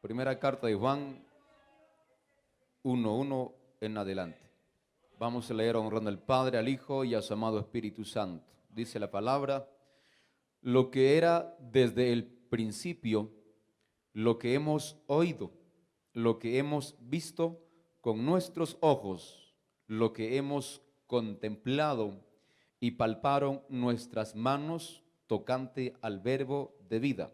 Primera carta de Juan 1:1 en adelante. Vamos a leer honrando al Padre, al Hijo y a su amado Espíritu Santo. Dice la palabra: lo que era desde el principio, lo que hemos oído, lo que hemos visto con nuestros ojos, lo que hemos contemplado y palparon nuestras manos tocante al verbo de vida,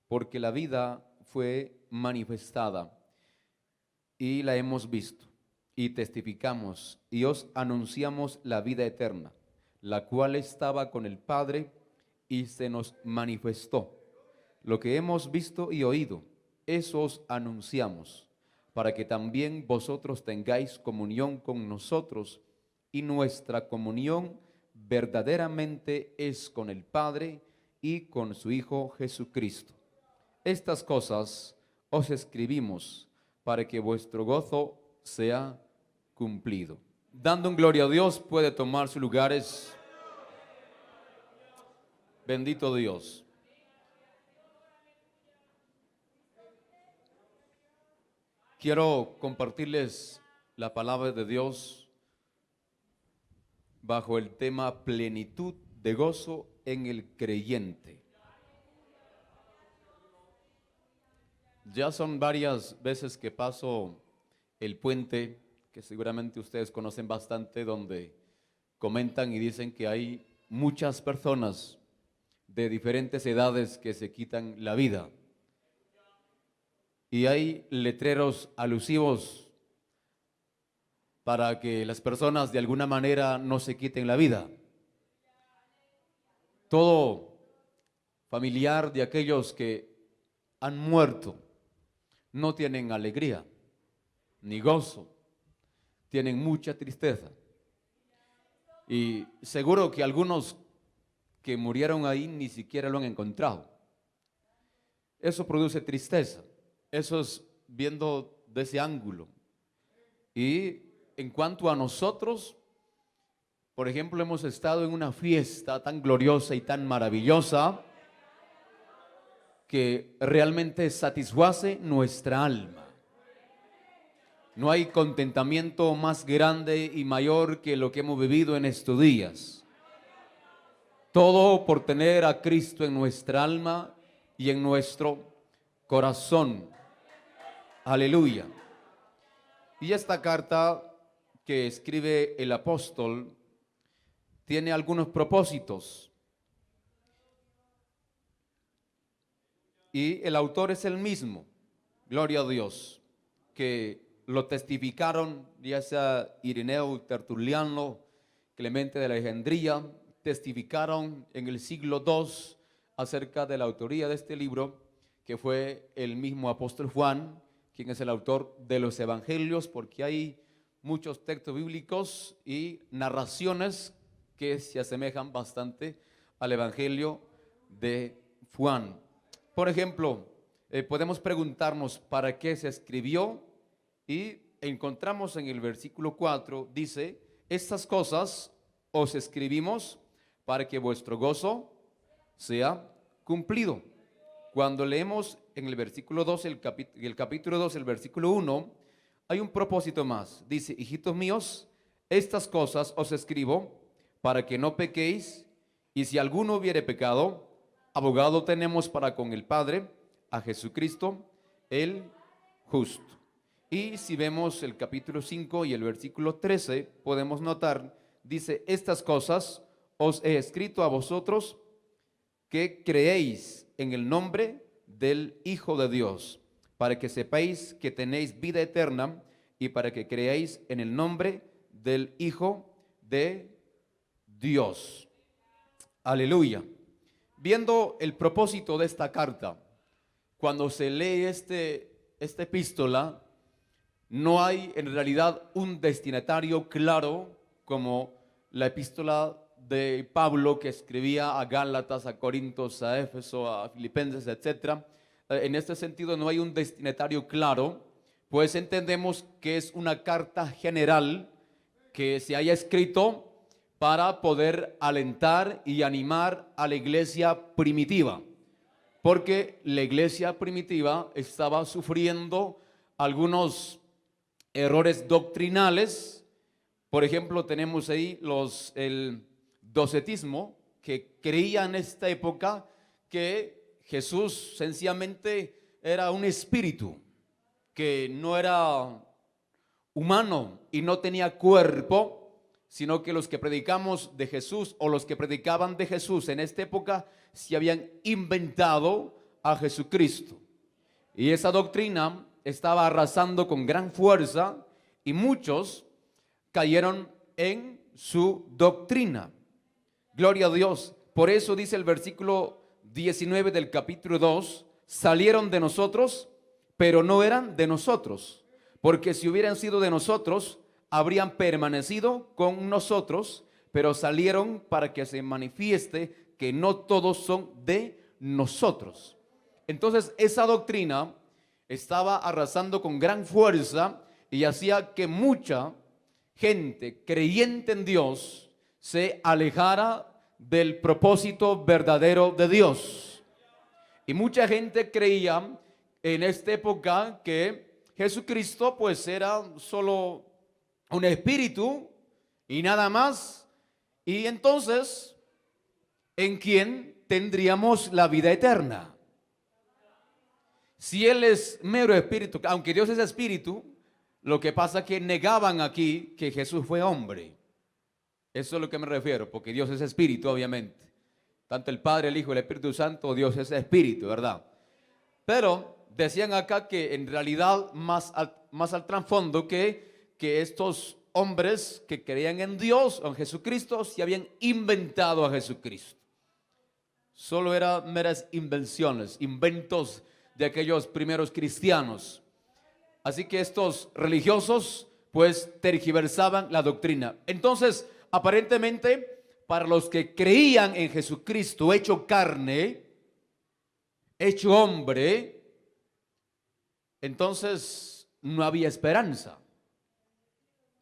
porque la vida fue manifestada y la hemos visto y testificamos y os anunciamos la vida eterna, la cual estaba con el Padre y se nos manifestó. Lo que hemos visto y oído, eso os anunciamos, para que también vosotros tengáis comunión con nosotros, y nuestra comunión verdaderamente es con el Padre y con su Hijo Jesucristo. Estas cosas os escribimos para que vuestro gozo sea cumplido. Dando en gloria a Dios, puede tomar sus lugares. Bendito Dios. Quiero compartirles la palabra de Dios bajo el tema plenitud de gozo en el creyente. Ya son varias veces que paso el puente, que seguramente ustedes conocen bastante, donde comentan y dicen que hay muchas personas de diferentes edades que se quitan la vida. Y hay letreros alusivos para que las personas de alguna manera no se quiten la vida. Todo familiar de aquellos que han muerto no tienen alegría ni gozo, tienen mucha tristeza. Y seguro que algunos que murieron ahí ni siquiera lo han encontrado. Eso produce tristeza. Eso es viendo de ese ángulo. Y en cuanto a nosotros, por ejemplo, hemos estado en una fiesta tan gloriosa y tan maravillosa que realmente satisface nuestra alma. No hay contentamiento más grande y mayor que lo que hemos vivido en estos días. Todo por tener a Cristo en nuestra alma y en nuestro corazón. Aleluya. Y esta carta que escribe el apóstol tiene algunos propósitos. Y el autor es el mismo, gloria a Dios, que lo testificaron ya sea Ireneo, Tertuliano, Clemente de Alejandría, testificaron en el siglo II acerca de la autoría de este libro, que fue el mismo apóstol Juan, quien es el autor de los evangelios, porque hay muchos textos bíblicos y narraciones que se asemejan bastante al evangelio de Juan. Por ejemplo, podemos preguntarnos para qué se escribió, y encontramos en el versículo 4, dice: estas cosas os escribimos para que vuestro gozo sea cumplido. Cuando leemos en el versículo 2, el capítulo 2, el versículo 1, hay un propósito más. Dice: hijitos míos, estas cosas os escribo para que no pequéis, y si alguno hubiere pecado, abogado tenemos para con el Padre, a Jesucristo el justo. Y si vemos el capítulo 5 y el versículo 13, podemos notar, dice: estas cosas os he escrito a vosotros que creéis en el nombre del Hijo de Dios, para que sepáis que tenéis vida eterna, y para que creáis en el nombre del Hijo de Dios. Aleluya. Viendo el propósito de esta carta, cuando se lee esta epístola, no hay en realidad un destinatario claro como la epístola de Pablo, que escribía a Gálatas, a Corintios, a Éfeso, a Filipenses, etc. En este sentido no hay un destinatario claro, pues entendemos que es una carta general que se haya escrito para poder alentar y animar a la iglesia primitiva. porque la iglesia primitiva estaba sufriendo algunos errores doctrinales. Por ejemplo, tenemos ahí el docetismo, que creía en esta época que Jesús sencillamente era un espíritu, que no era humano y no tenía cuerpo, sino que los que predicamos de Jesús o los que predicaban de Jesús en esta época se habían inventado a Jesucristo. Y esa doctrina estaba arrasando con gran fuerza y muchos cayeron en su doctrina. Gloria a Dios. Por eso dice el versículo 19 del capítulo 2, salieron de nosotros, pero no eran de nosotros, porque si hubieran sido de nosotros, habrían permanecido con nosotros, pero salieron para que se manifieste que no todos son de nosotros. Entonces esa doctrina estaba arrasando con gran fuerza y hacía que mucha gente creyente en Dios se alejara del propósito verdadero de Dios. Y mucha gente creía en esta época que Jesucristo pues era solo un espíritu y nada más. Y entonces, ¿en quién tendríamos la vida eterna? Si Él es mero espíritu, aunque Dios es espíritu, lo que pasa es que negaban aquí que Jesús fue hombre. Eso es a lo que me refiero, porque Dios es espíritu, obviamente. Tanto el Padre, el Hijo y el Espíritu Santo, Dios es espíritu, ¿verdad? Pero decían acá que en realidad más al trasfondo que estos hombres que creían en Dios o en Jesucristo se habían inventado a Jesucristo. Solo eran meras invenciones, inventos de aquellos primeros cristianos. Así que estos religiosos pues tergiversaban la doctrina. Entonces, aparentemente, para los que creían en Jesucristo hecho carne, hecho hombre, entonces no había esperanza.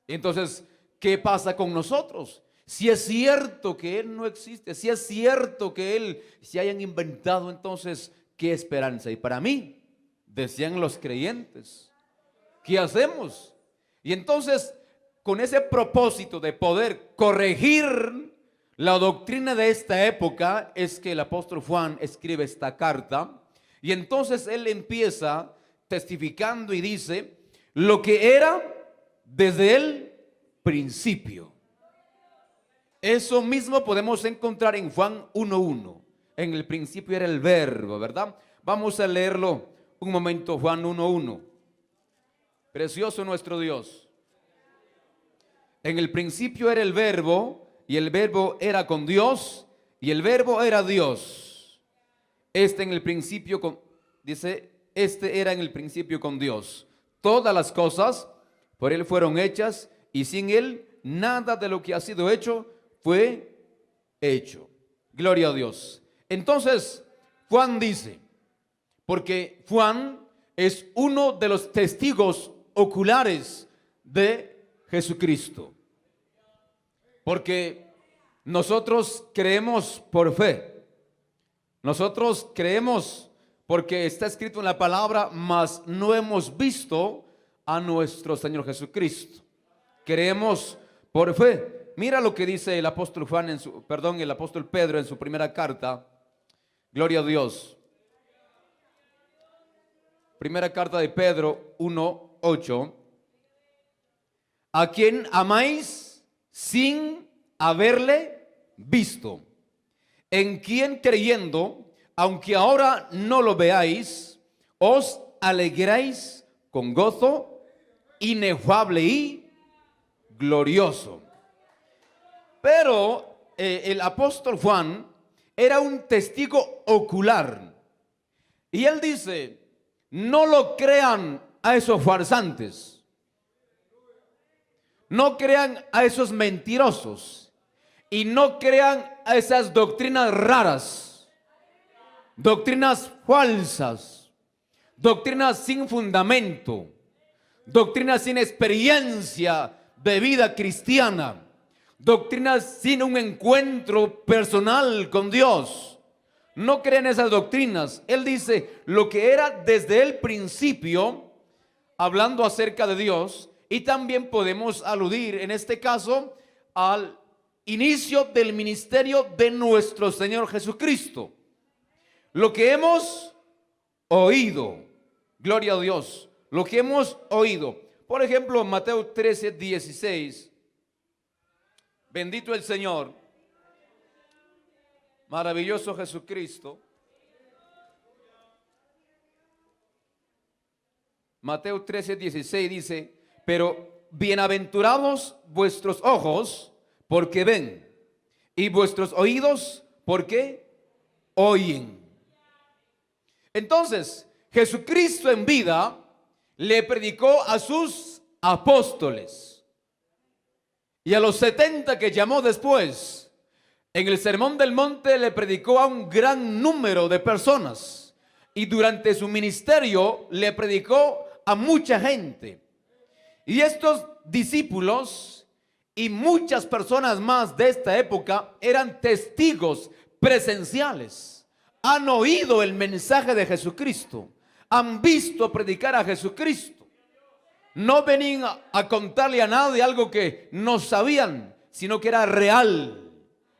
Entonces, ¿qué pasa con nosotros? Si es cierto que Él no existe, si es cierto que Él se hayan inventado, entonces, ¿qué esperanza? Y para mí, decían los creyentes, ¿qué hacemos? Y entonces, con ese propósito de poder corregir la doctrina de esta época, es que el apóstol Juan escribe esta carta. Y entonces él empieza testificando y dice lo que era desde el principio. Eso mismo podemos encontrar en Juan 1:1. En el principio era el verbo, ¿verdad? Vamos a leerlo un momento, Juan 1:1. Precioso nuestro Dios. En el principio era el verbo, y el verbo era con Dios, y el verbo era Dios. Este era en el principio con Dios. Todas las cosas por Él fueron hechas, y sin Él nada de lo que ha sido hecho fue hecho. Gloria a Dios. Entonces, Juan dice, porque Juan es uno de los testigos oculares de Jesucristo. Porque nosotros creemos por fe. Nosotros creemos porque está escrito en la palabra, mas no hemos visto a nuestro Señor Jesucristo. Creemos por fe. Mira lo que dice el apóstol el apóstol Pedro en su primera carta. Gloria a Dios. Primera carta de Pedro 1:8. A quien amáis sin haberle visto, en quien creyendo, aunque ahora no lo veáis, os alegráis con gozo inefable y glorioso. Pero el apóstol Juan era un testigo ocular. Y él dice, no lo crean a esos farsantes. No crean a esos mentirosos. Y no crean a esas doctrinas raras. Doctrinas falsas. Doctrinas sin fundamento. Doctrinas sin experiencia de vida cristiana. Doctrinas sin un encuentro personal con Dios. no creen esas doctrinas. Él dice lo que era desde el principio, hablando acerca de Dios. Y también podemos aludir en este caso al inicio del ministerio de nuestro Señor Jesucristo. Lo que hemos oído, gloria a Dios, lo que hemos oído. Por ejemplo, Mateo 13, 16. Bendito el Señor. Maravilloso Jesucristo. Mateo 13, 16 dice: pero bienaventurados vuestros ojos porque ven, y vuestros oídos porque oyen. Entonces, Jesucristo en vida le predicó a sus apóstoles, y a los 70 que llamó después, en el Sermón del Monte le predicó a un gran número de personas, y durante su ministerio le predicó a mucha gente. Y estos discípulos y muchas personas más de esta época eran testigos presenciales. Han oído el mensaje de Jesucristo, han visto predicar a Jesucristo. No venían a contarle a nadie algo que no sabían, sino que era real,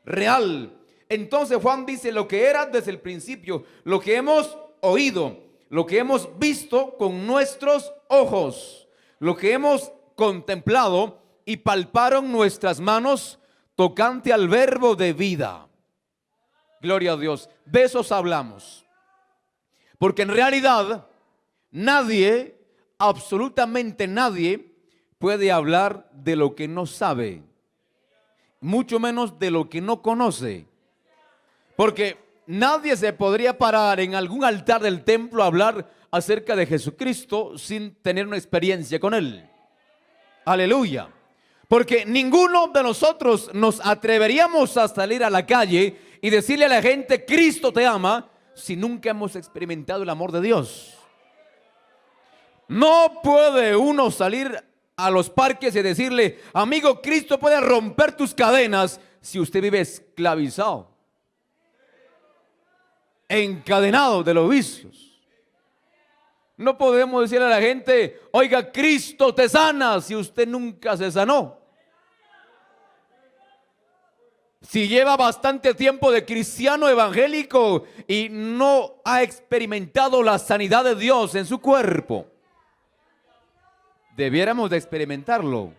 real. Entonces Juan dice lo que era desde el principio, lo que hemos oído, lo que hemos visto con nuestros ojos, lo que hemos contemplado y palparon nuestras manos tocante al verbo de vida. Gloria a Dios. De esos hablamos. Porque en realidad nadie, absolutamente nadie, puede hablar de lo que no sabe, mucho menos de lo que no conoce. Porque nadie se podría parar en algún altar del templo a hablar acerca de Jesucristo sin tener una experiencia con Él. Aleluya. Porque ninguno de nosotros nos atreveríamos a salir a la calle y decirle a la gente: Cristo te ama, si nunca hemos experimentado el amor de Dios. No puede uno salir a los parques y decirle: amigo, Cristo puede romper tus cadenas, si usted vive esclavizado, encadenado de los vicios. No podemos decirle a la gente: oiga, Cristo te sana, si usted nunca se sanó. Si lleva bastante tiempo de cristiano evangélico y no ha experimentado la sanidad de Dios en su cuerpo, debiéramos de experimentarlo.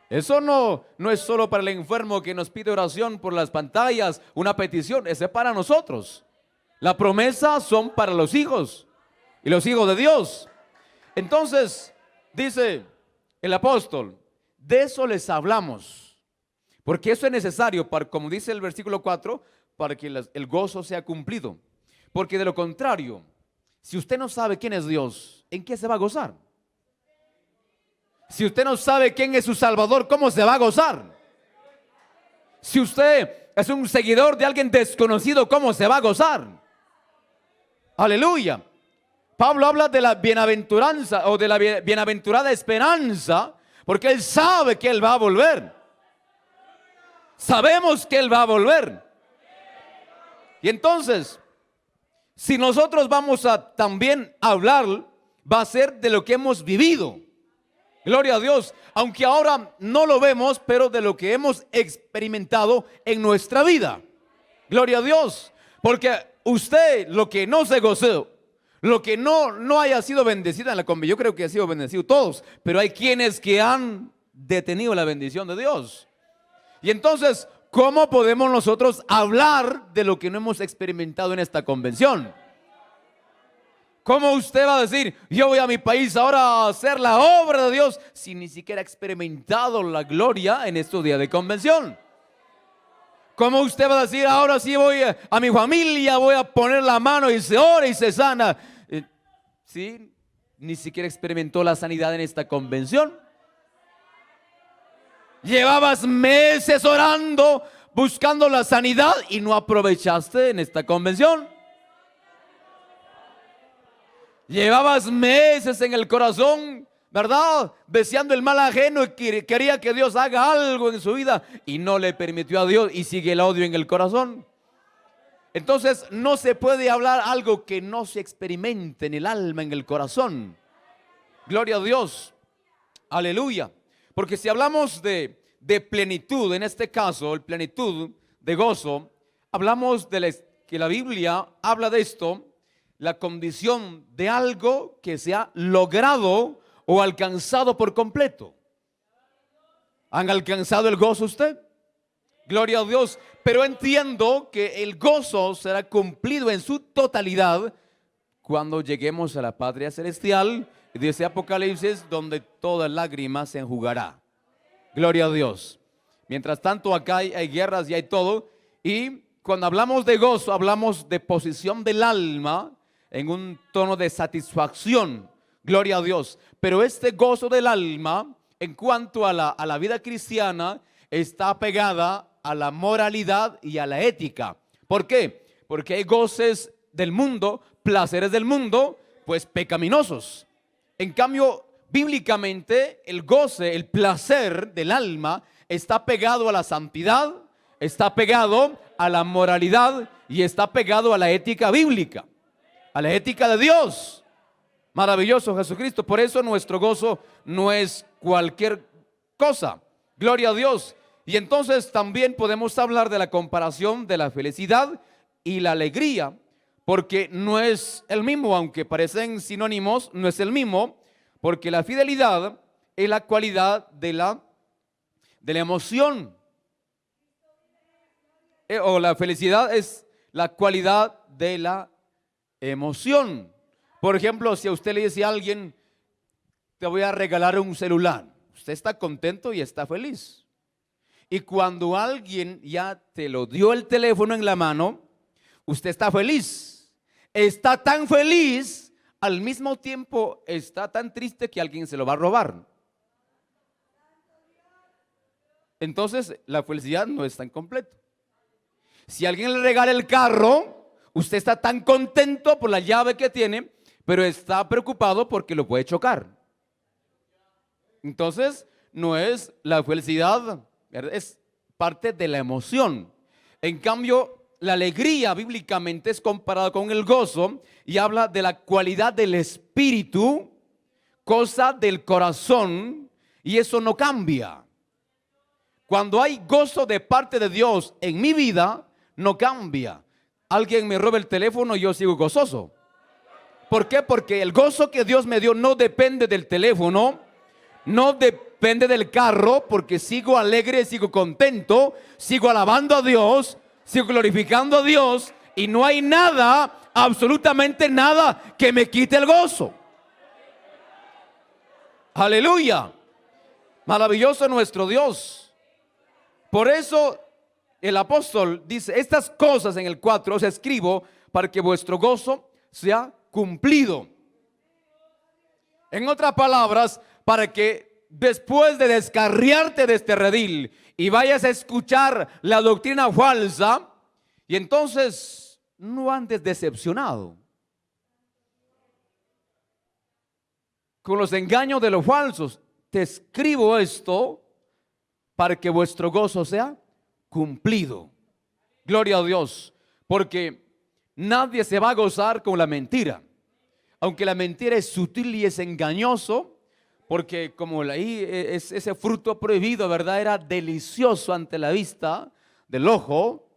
Eso no es solo para el enfermo que nos pide oración por las pantallas, una petición. Ese es para nosotros. La promesa son para los hijos y los hijos de Dios. Entonces, dice el apóstol, de eso les hablamos. Porque eso es necesario, para, como dice el versículo 4, para que el gozo sea cumplido. Porque de lo contrario, si usted no sabe quién es Dios, ¿en qué se va a gozar? Si usted no sabe quién es su Salvador, ¿cómo se va a gozar? Si usted es un seguidor de alguien desconocido, ¿cómo se va a gozar? Aleluya. Pablo habla de la bienaventuranza o de la bienaventurada esperanza, porque él sabe que él va a volver. Sabemos que él va a volver. Y entonces, si nosotros vamos a también hablar, va a ser de lo que hemos vivido. Gloria a Dios. Aunque ahora no lo vemos, pero de lo que hemos experimentado en nuestra vida. Gloria a Dios. Porque usted, lo que no se gozó, lo que no haya sido bendecido en la convención, yo creo que ha sido bendecido todos, pero hay quienes que han detenido la bendición de Dios. Y entonces, ¿cómo podemos nosotros hablar de lo que no hemos experimentado en esta convención? ¿Cómo usted va a decir: yo voy a mi país ahora a hacer la obra de Dios, si ni siquiera ha experimentado la gloria en estos días de convención? ¿Cómo usted va a decir: ahora sí voy a mi familia, voy a poner la mano y se ora y se sana? Sí, ni siquiera experimentó la sanidad en esta convención. Llevabas meses orando, buscando la sanidad y no aprovechaste en esta convención. Llevabas meses en el corazón, ¿verdad?, deseando el mal ajeno y quería que Dios haga algo en su vida y no le permitió a Dios y sigue el odio en el corazón. Entonces no se puede hablar algo que no se experimente en el alma, en el corazón. Gloria a Dios. Aleluya. Porque si hablamos de plenitud, en este caso, el plenitud de gozo, hablamos que la Biblia habla de esto, la condición de algo que se ha logrado o alcanzado por completo. ¿Han alcanzado el gozo usted? Gloria a Dios. Pero entiendo que el gozo será cumplido en su totalidad cuando lleguemos a la patria celestial, y dice Apocalipsis, donde toda lágrima se enjugará. Gloria a Dios. Mientras tanto acá hay guerras y hay todo. Y cuando hablamos de gozo, hablamos de posición del alma en un tono de satisfacción. Gloria a Dios. Pero este gozo del alma, en cuanto a la vida cristiana, está pegada a la moralidad y a la ética. ¿Por qué? Porque hay goces del mundo, placeres del mundo, pues pecaminosos. En cambio, bíblicamente, el goce, el placer del alma está pegado a la santidad, está pegado a la moralidad y está pegado a la ética bíblica, a la ética de Dios. Maravilloso Jesucristo. Por eso nuestro gozo no es cualquier cosa. Gloria a Dios. Y entonces también podemos hablar de la comparación de la felicidad y la alegría, porque no es el mismo, aunque parecen sinónimos, no es el mismo, porque la fidelidad es la cualidad de la emoción, o la felicidad es la cualidad de la emoción. Por ejemplo, si a usted le dice a alguien, te voy a regalar un celular, usted está contento y está feliz. Y cuando alguien ya te lo dio el teléfono en la mano, usted está feliz. Está tan feliz, al mismo tiempo está tan triste que alguien se lo va a robar. Entonces la felicidad no es tan completa. Si alguien le regala el carro, usted está tan contento por la llave que tiene, pero está preocupado porque lo puede chocar. Entonces no es la felicidad, es parte de la emoción. En cambio, la alegría bíblicamente es comparada con el gozo y habla de la cualidad del espíritu, cosa del corazón, y eso no cambia. Cuando hay gozo de parte de Dios en mi vida, no cambia. Alguien me roba el teléfono y yo sigo gozoso. ¿Por qué? Porque el gozo que Dios me dio no depende del teléfono, no depende del carro, porque sigo alegre, sigo contento, sigo alabando a Dios, sigo glorificando a Dios, y no hay nada, absolutamente nada, que me quite el gozo. Aleluya. Maravilloso nuestro Dios. Por eso el apóstol dice, estas cosas en el 4 os escribo para que vuestro gozo sea cumplido. En otras palabras, para que después de descarriarte de este redil y vayas a escuchar la doctrina falsa, y entonces no andes decepcionado con los engaños de los falsos. Te escribo esto para que vuestro gozo sea cumplido. Gloria a Dios, porque nadie se va a gozar con la mentira, aunque la mentira es sutil y es engañoso. Porque como leí, ese fruto prohibido, ¿verdad? Era delicioso ante la vista del ojo,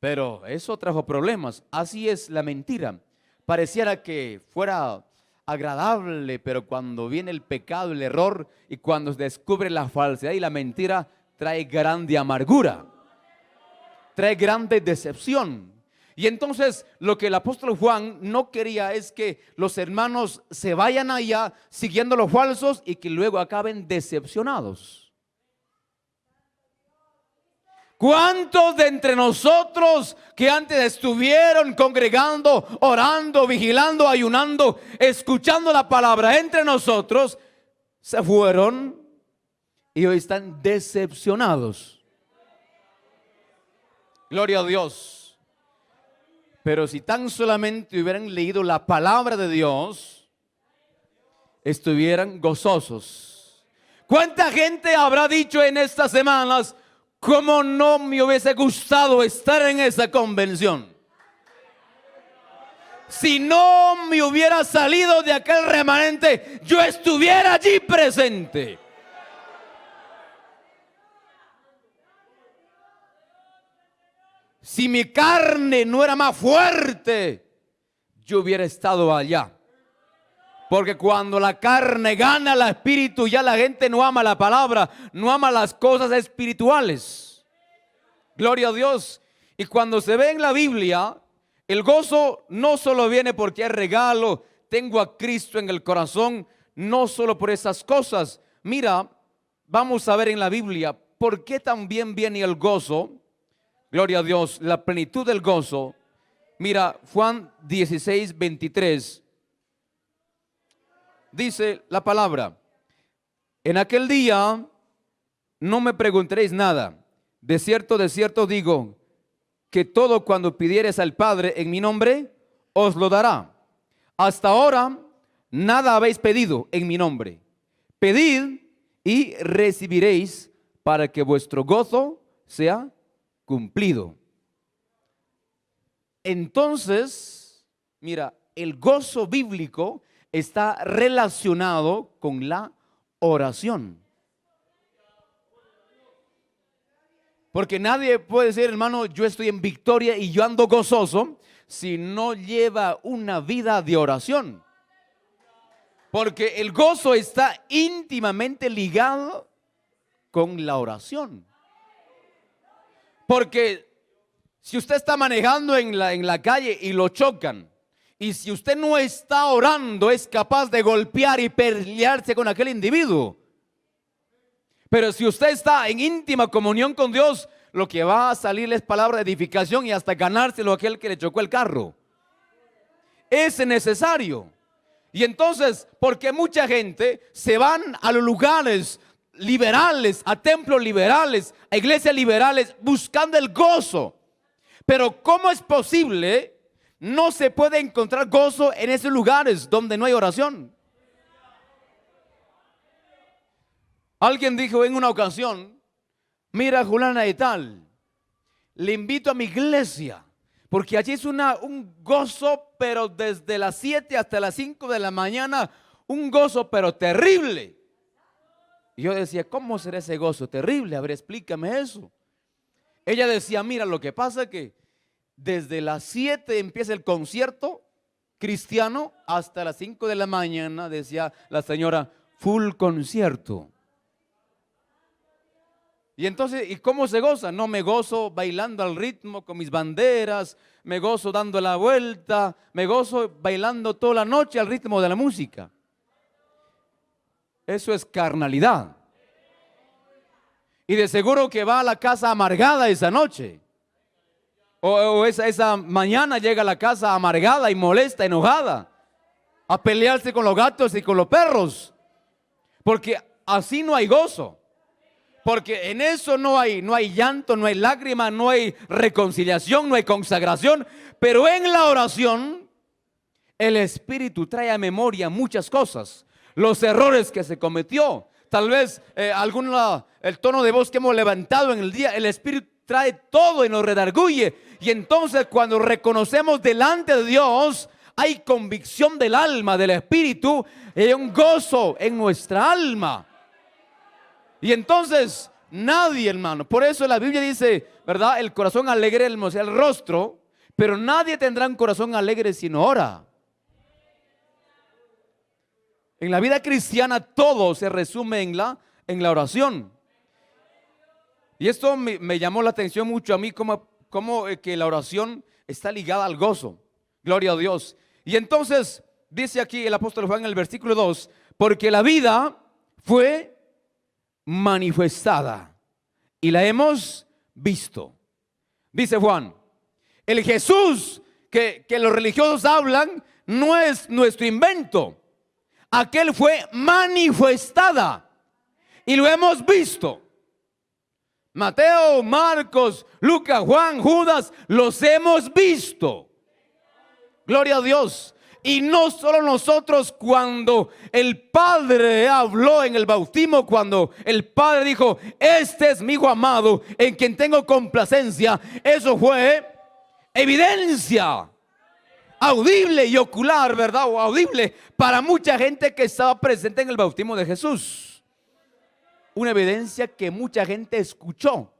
pero eso trajo problemas. Así es la mentira. Pareciera que fuera agradable, pero cuando viene el pecado, el error, y cuando se descubre la falsedad y la mentira, trae grande amargura, trae grande decepción. Y entonces lo que el apóstol Juan no quería es que los hermanos se vayan allá siguiendo los falsos y que luego acaben decepcionados. ¿Cuántos de entre nosotros que antes estuvieron congregando, orando, vigilando, ayunando, escuchando la palabra entre nosotros, se fueron y hoy están decepcionados? Gloria a Dios. Pero si tan solamente hubieran leído la palabra de Dios, estuvieran gozosos. ¿Cuánta gente habrá dicho en estas semanas, cómo no me hubiese gustado estar en esa convención? Si no me hubiera salido de aquel remanente, yo estuviera allí presente. Si mi carne no era más fuerte, yo hubiera estado allá. Porque cuando la carne gana al espíritu, ya la gente no ama la palabra, no ama las cosas espirituales. Gloria a Dios. Y cuando se ve en la Biblia, el gozo no solo viene porque es regalo, tengo a Cristo en el corazón, no solo por esas cosas. Mira, vamos a ver en la Biblia por qué también viene el gozo. Gloria a Dios, la plenitud del gozo. Mira, Juan 16, 23. Dice la palabra: en aquel día no me preguntaréis nada. De cierto digo, que todo cuando pidiereis al Padre en mi nombre, os lo dará. Hasta ahora nada habéis pedido en mi nombre. Pedid y recibiréis, para que vuestro gozo sea cumplido. Entonces, mira, el gozo bíblico está relacionado con la oración. Porque nadie puede decir, hermano, yo estoy en victoria y yo ando gozoso, si no lleva una vida de oración. Porque el gozo está íntimamente ligado con la oración. Porque si usted está manejando en la calle y lo chocan, y si usted no está orando, es capaz de golpear y pelearse con aquel individuo. Pero si usted está en íntima comunión con Dios, lo que va a salirle es palabra de edificación y hasta ganárselo a aquel que le chocó el carro. Es necesario. Y entonces, porque mucha gente se van a los lugares liberales, a templos liberales, a iglesias liberales, buscando el gozo. Pero ¿cómo es posible? No se puede encontrar gozo en esos lugares donde no hay oración. Alguien dijo en una ocasión: mira, Juliana y tal, le invito a mi iglesia, porque allí es un gozo, pero desde las 7 hasta las 5 de la mañana, un gozo pero terrible. Y yo decía, ¿cómo será ese gozo terrible? A ver, explícame eso. Ella decía, mira, lo que pasa es que desde las 7 empieza el concierto cristiano hasta las 5 de la mañana, decía la señora, full concierto. Y entonces, ¿y cómo se goza? No, me gozo bailando al ritmo con mis banderas, me gozo dando la vuelta, me gozo bailando toda la noche al ritmo de la música. Eso es carnalidad. Y de seguro que va a la casa amargada esa noche. O esa mañana llega a la casa amargada y molesta, enojada, a pelearse con los gatos y con los perros. Porque así no hay gozo. Porque en eso no hay llanto, no hay lágrima, no hay reconciliación, no hay consagración. Pero en la oración, el Espíritu trae a memoria muchas cosas. Los errores que se cometió. Tal vez el tono de voz que hemos levantado en el día. El Espíritu trae todo y nos redarguye. Y entonces cuando reconocemos delante de Dios, hay convicción del alma, del Espíritu. Y hay un gozo en nuestra alma. Y entonces nadie, hermano, por eso la Biblia dice, ¿verdad? El corazón alegre hermosea el rostro, pero nadie tendrá un corazón alegre si no ora. En la vida cristiana todo se resume en la oración. Y esto me llamó la atención mucho a mí, como que la oración está ligada al gozo. Gloria a Dios. Y entonces dice aquí el apóstol Juan en el versículo 2, porque la vida fue manifestada y la hemos visto. Dice Juan, el Jesús que los religiosos hablan no es nuestro invento. Aquel fue manifestada y lo hemos visto. Mateo, Marcos, Lucas, Juan, Judas, los hemos visto. Gloria a Dios. Y no solo nosotros, cuando el Padre habló en el bautismo, cuando el Padre dijo, este es mi Hijo amado, en quien tengo complacencia, eso fue evidencia audible y ocular, ¿verdad? O audible para mucha gente que estaba presente en el bautismo de Jesús. Una evidencia que mucha gente escuchó.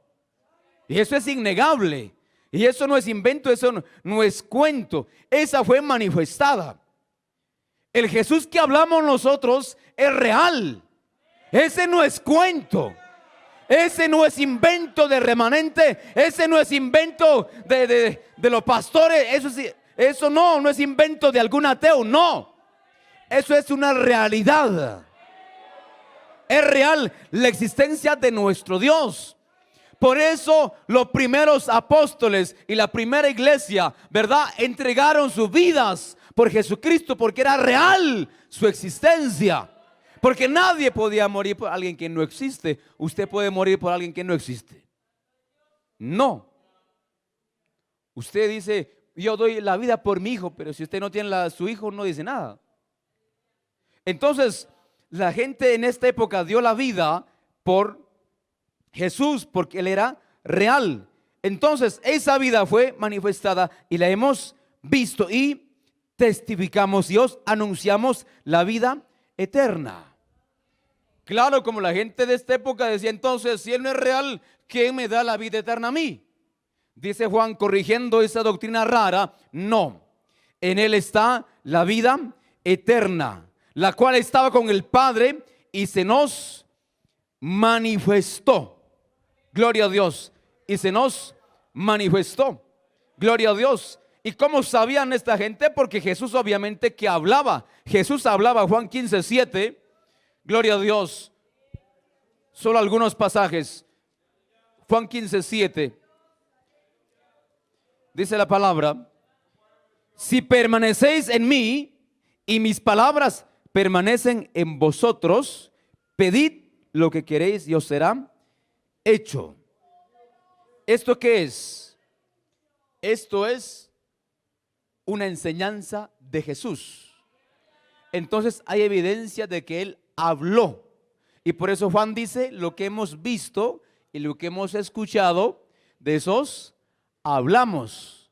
Y eso es innegable. Y eso no es invento, eso no es cuento. Esa fue manifestada. El Jesús que hablamos nosotros es real. Ese no es cuento. Ese no es invento de remanente. Ese no es invento de los pastores. Eso no es invento de algún ateo. No. Eso es una realidad. Es real la existencia de nuestro Dios. Por eso los primeros apóstoles y la primera iglesia, ¿verdad?, entregaron sus vidas por Jesucristo, porque era real su existencia. Porque nadie podía morir por alguien que no existe. Usted puede morir por alguien que no existe. No. Usted dice, yo doy la vida por mi hijo, pero si usted no tiene su hijo, no dice nada. Entonces, la gente en esta época dio la vida por Jesús, porque Él era real. Entonces, esa vida fue manifestada y la hemos visto y testificamos y os anunciamos la vida eterna. Claro, como la gente de esta época decía, entonces, si Él no es real, ¿quién me da la vida eterna a mí? Dice Juan, corrigiendo esa doctrina rara, no. En Él está la vida eterna, la cual estaba con el Padre y se nos manifestó. Gloria a Dios. Y se nos manifestó. Gloria a Dios. ¿Y cómo sabían esta gente? Porque Jesús obviamente que hablaba. Jesús hablaba, Juan 15:7. Gloria a Dios. Solo algunos pasajes. Juan 15:7. Dice la palabra: si permanecéis en mí y mis palabras permanecen en vosotros, pedid lo que queréis y os será hecho. ¿Esto qué es? Esto es una enseñanza de Jesús. Entonces hay evidencia de que Él habló. Y por eso Juan dice, lo que hemos visto y lo que hemos escuchado, de esos hablamos.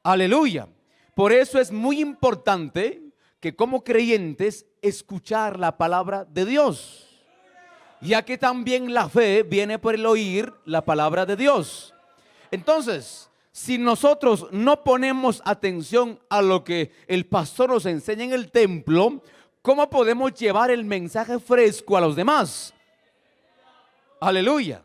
Aleluya. Por eso es muy importante que como creyentes escuchar la palabra de Dios, ya que también la fe viene por el oír la palabra de Dios. Entonces, si nosotros no ponemos atención a lo que el pastor nos enseña en el templo, ¿cómo podemos llevar el mensaje fresco a los demás? Aleluya.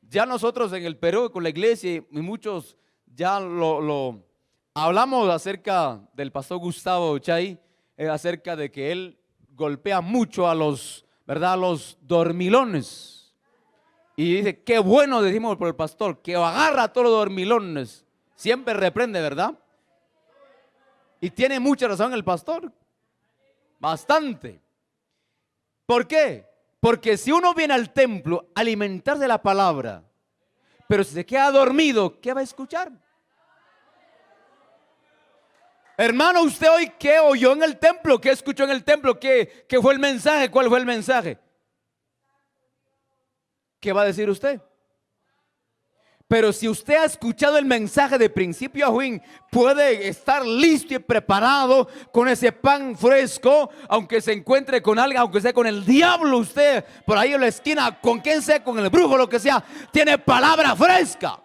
Ya nosotros en el Perú con la iglesia y muchos ya lo hablamos acerca del pastor Gustavo Chay, acerca de que él golpea mucho a los, ¿verdad?, a los dormilones. Y dice, qué bueno, decimos por el pastor, que agarra a todos los dormilones. Siempre reprende, ¿verdad? Y tiene mucha razón el pastor. Bastante. ¿Por qué? Porque si uno viene al templo a alimentarse de la palabra, pero si se queda dormido, ¿qué va a escuchar? Hermano, usted hoy, ¿qué oyó en el templo? ¿Qué escuchó en el templo? ¿Qué fue el mensaje? ¿Cuál fue el mensaje? ¿Qué va a decir usted? Pero si usted ha escuchado el mensaje de principio a fin, puede estar listo y preparado con ese pan fresco, aunque se encuentre con alguien, aunque sea con el diablo usted, por ahí en la esquina, con quien sea, con el brujo, lo que sea, tiene palabra fresca.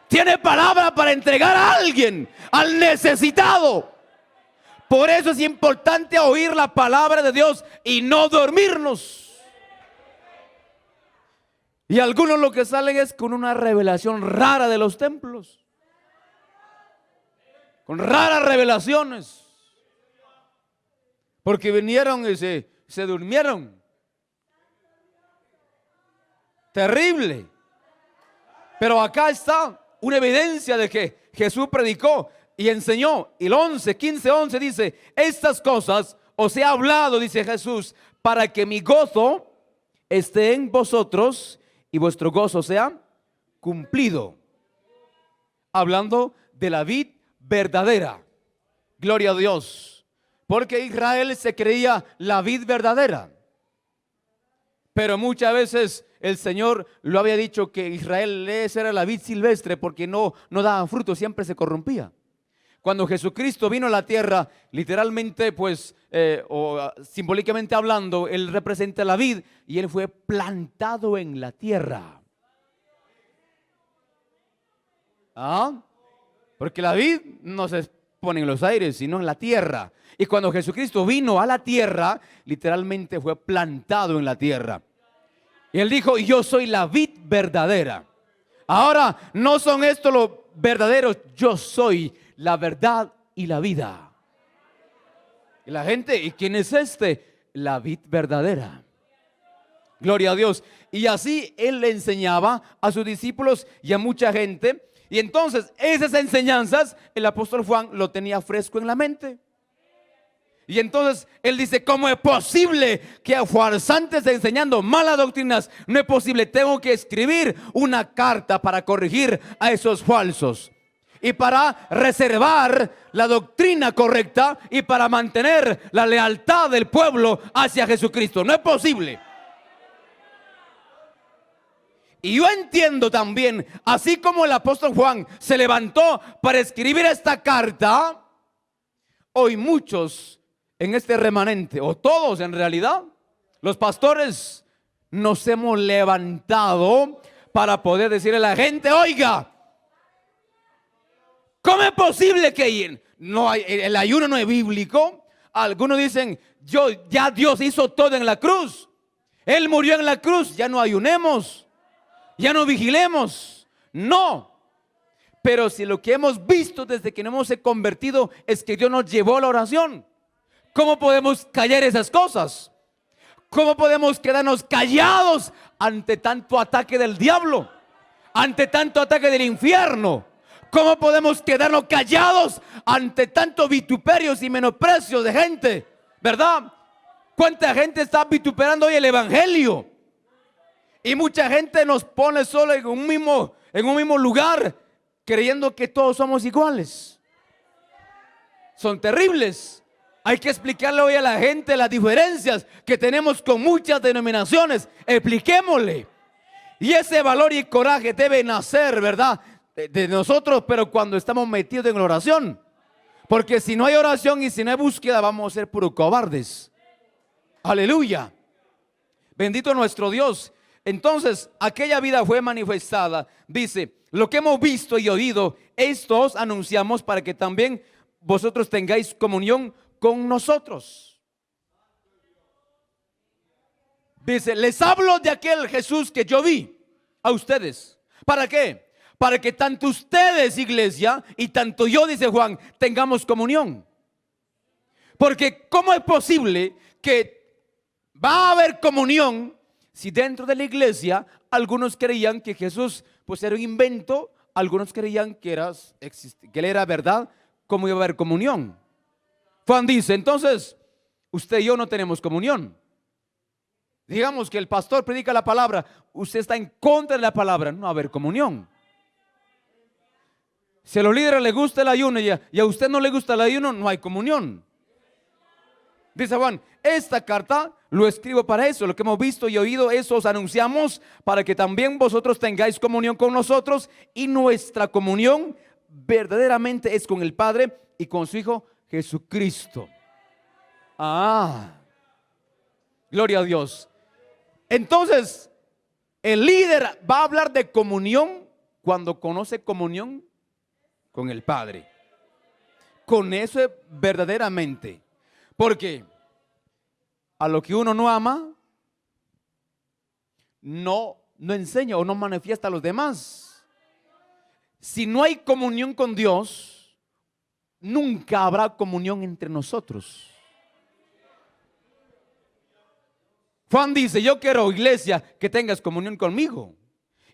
Tiene palabra para entregar a alguien, al necesitado. Por eso es importante oír la palabra de Dios y no dormirnos. Y algunos lo que salen es con una revelación rara de los templos. Con raras revelaciones. Porque vinieron y se durmieron. Terrible. Pero acá está una evidencia de que Jesús predicó y enseñó. Y el 15:11 dice, estas cosas os he hablado, dice Jesús, para que mi gozo esté en vosotros y vuestro gozo sea cumplido. Hablando de la vid verdadera. Gloria a Dios. Porque Israel se creía la vid verdadera. Pero muchas veces el Señor lo había dicho que Israel esa era la vid silvestre porque no daban fruto, siempre se corrompía. Cuando Jesucristo vino a la tierra, literalmente, pues, simbólicamente hablando, Él representa la vid y Él fue plantado en la tierra. ¿Ah? Porque la vid no se pone en los aires, sino en la tierra. Y cuando Jesucristo vino a la tierra, literalmente fue plantado en la tierra. Y Él dijo, yo soy la vid verdadera. Ahora, no son estos los verdaderos, yo soy la verdad y la vida. Y la gente, ¿y quién es este? La vid verdadera. Gloria a Dios. Y así Él le enseñaba a sus discípulos y a mucha gente. Y entonces esas enseñanzas el apóstol Juan lo tenía fresco en la mente. Y entonces él dice, ¿cómo es posible que a farsantes enseñando malas doctrinas? No es posible, tengo que escribir una carta para corregir a esos falsos y para reservar la doctrina correcta y para mantener la lealtad del pueblo hacia Jesucristo. No es posible. Y yo entiendo también, así como el apóstol Juan se levantó para escribir esta carta, hoy muchos en este remanente, o todos en realidad, los pastores nos hemos levantado para poder decirle a la gente, oiga, ¿cómo es posible que no hay, el ayuno no es bíblico? Algunos dicen, ya Dios hizo todo en la cruz. Él murió en la cruz, ya no ayunemos, ya no vigilemos. No. Pero si lo que hemos visto desde que nos hemos convertido es que Dios nos llevó a la oración, ¿cómo podemos callar esas cosas? ¿Cómo podemos quedarnos callados ante tanto ataque del diablo? Ante tanto ataque del infierno. ¿Cómo podemos quedarnos callados ante tanto vituperios y menosprecios de gente? ¿Verdad? ¿Cuánta gente está vituperando hoy el evangelio? Y mucha gente nos pone solo en un mismo lugar, creyendo que todos somos iguales. Son terribles. Hay que explicarle hoy a la gente las diferencias que tenemos con muchas denominaciones. Expliquémosle. Y ese valor y coraje debe nacer, ¿verdad?, de nosotros, pero cuando estamos metidos en la oración. Porque si no hay oración y si no hay búsqueda, vamos a ser puros cobardes. Aleluya. Bendito nuestro Dios. Entonces, aquella vida fue manifestada. Dice, lo que hemos visto y oído, esto os anunciamos para que también vosotros tengáis comunión con nosotros. Dice, les hablo de aquel Jesús que yo vi a ustedes. ¿Para qué? Para que tanto ustedes, iglesia, y tanto yo, dice Juan, tengamos comunión. Porque ¿cómo es posible que va a haber comunión si dentro de la iglesia algunos creían que Jesús pues era un invento, algunos creían que él era verdad? ¿Cómo iba a haber comunión? Juan dice, entonces, usted y yo no tenemos comunión. Digamos que el pastor predica la palabra, usted está en contra de la palabra, no va a haber comunión. Si a los líderes les gusta el ayuno y a usted no le gusta el ayuno, no hay comunión. Dice Juan, esta carta lo escribo para eso, lo que hemos visto y oído, eso os anunciamos para que también vosotros tengáis comunión con nosotros, y nuestra comunión verdaderamente es con el Padre y con su Hijo Jesucristo. Gloria a Dios. Entonces, el líder va a hablar de comunión cuando conoce comunión con el Padre. Con eso es verdaderamente. Porque a lo que uno no ama, no enseña o no manifiesta a los demás. Si no hay comunión con Dios, nunca habrá comunión entre nosotros. Juan dice, yo quiero, iglesia, que tengas comunión conmigo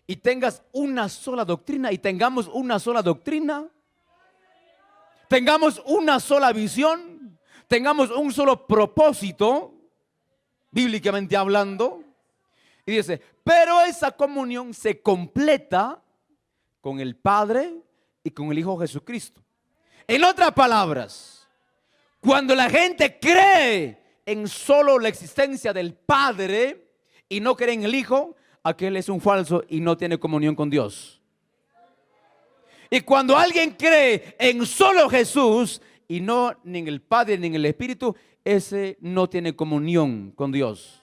y tengas una sola doctrina, y tengamos una sola doctrina, tengamos una sola visión, tengamos un solo propósito, bíblicamente hablando. Y dice, pero esa comunión se completa con el Padre y con el Hijo Jesucristo. En otras palabras, cuando la gente cree en solo la existencia del Padre y no cree en el Hijo, aquel es un falso y no tiene comunión con Dios. Y cuando alguien cree en solo Jesús y no ni en el Padre ni en el Espíritu, ese no tiene comunión con Dios.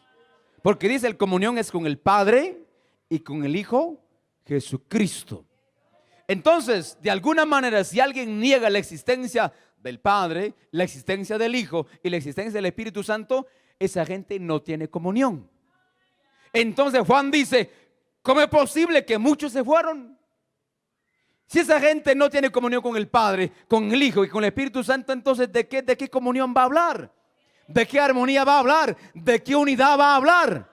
Porque dice, el comunión es con el Padre y con el Hijo Jesucristo. Entonces, de alguna manera, si alguien niega la existencia del Padre, la existencia del Hijo y la existencia del Espíritu Santo, esa gente no tiene comunión. Entonces Juan dice, ¿cómo es posible que muchos se fueron? Si esa gente no tiene comunión con el Padre, con el Hijo y con el Espíritu Santo, entonces ¿de qué comunión va a hablar? ¿De qué armonía va a hablar? ¿De qué unidad va a hablar?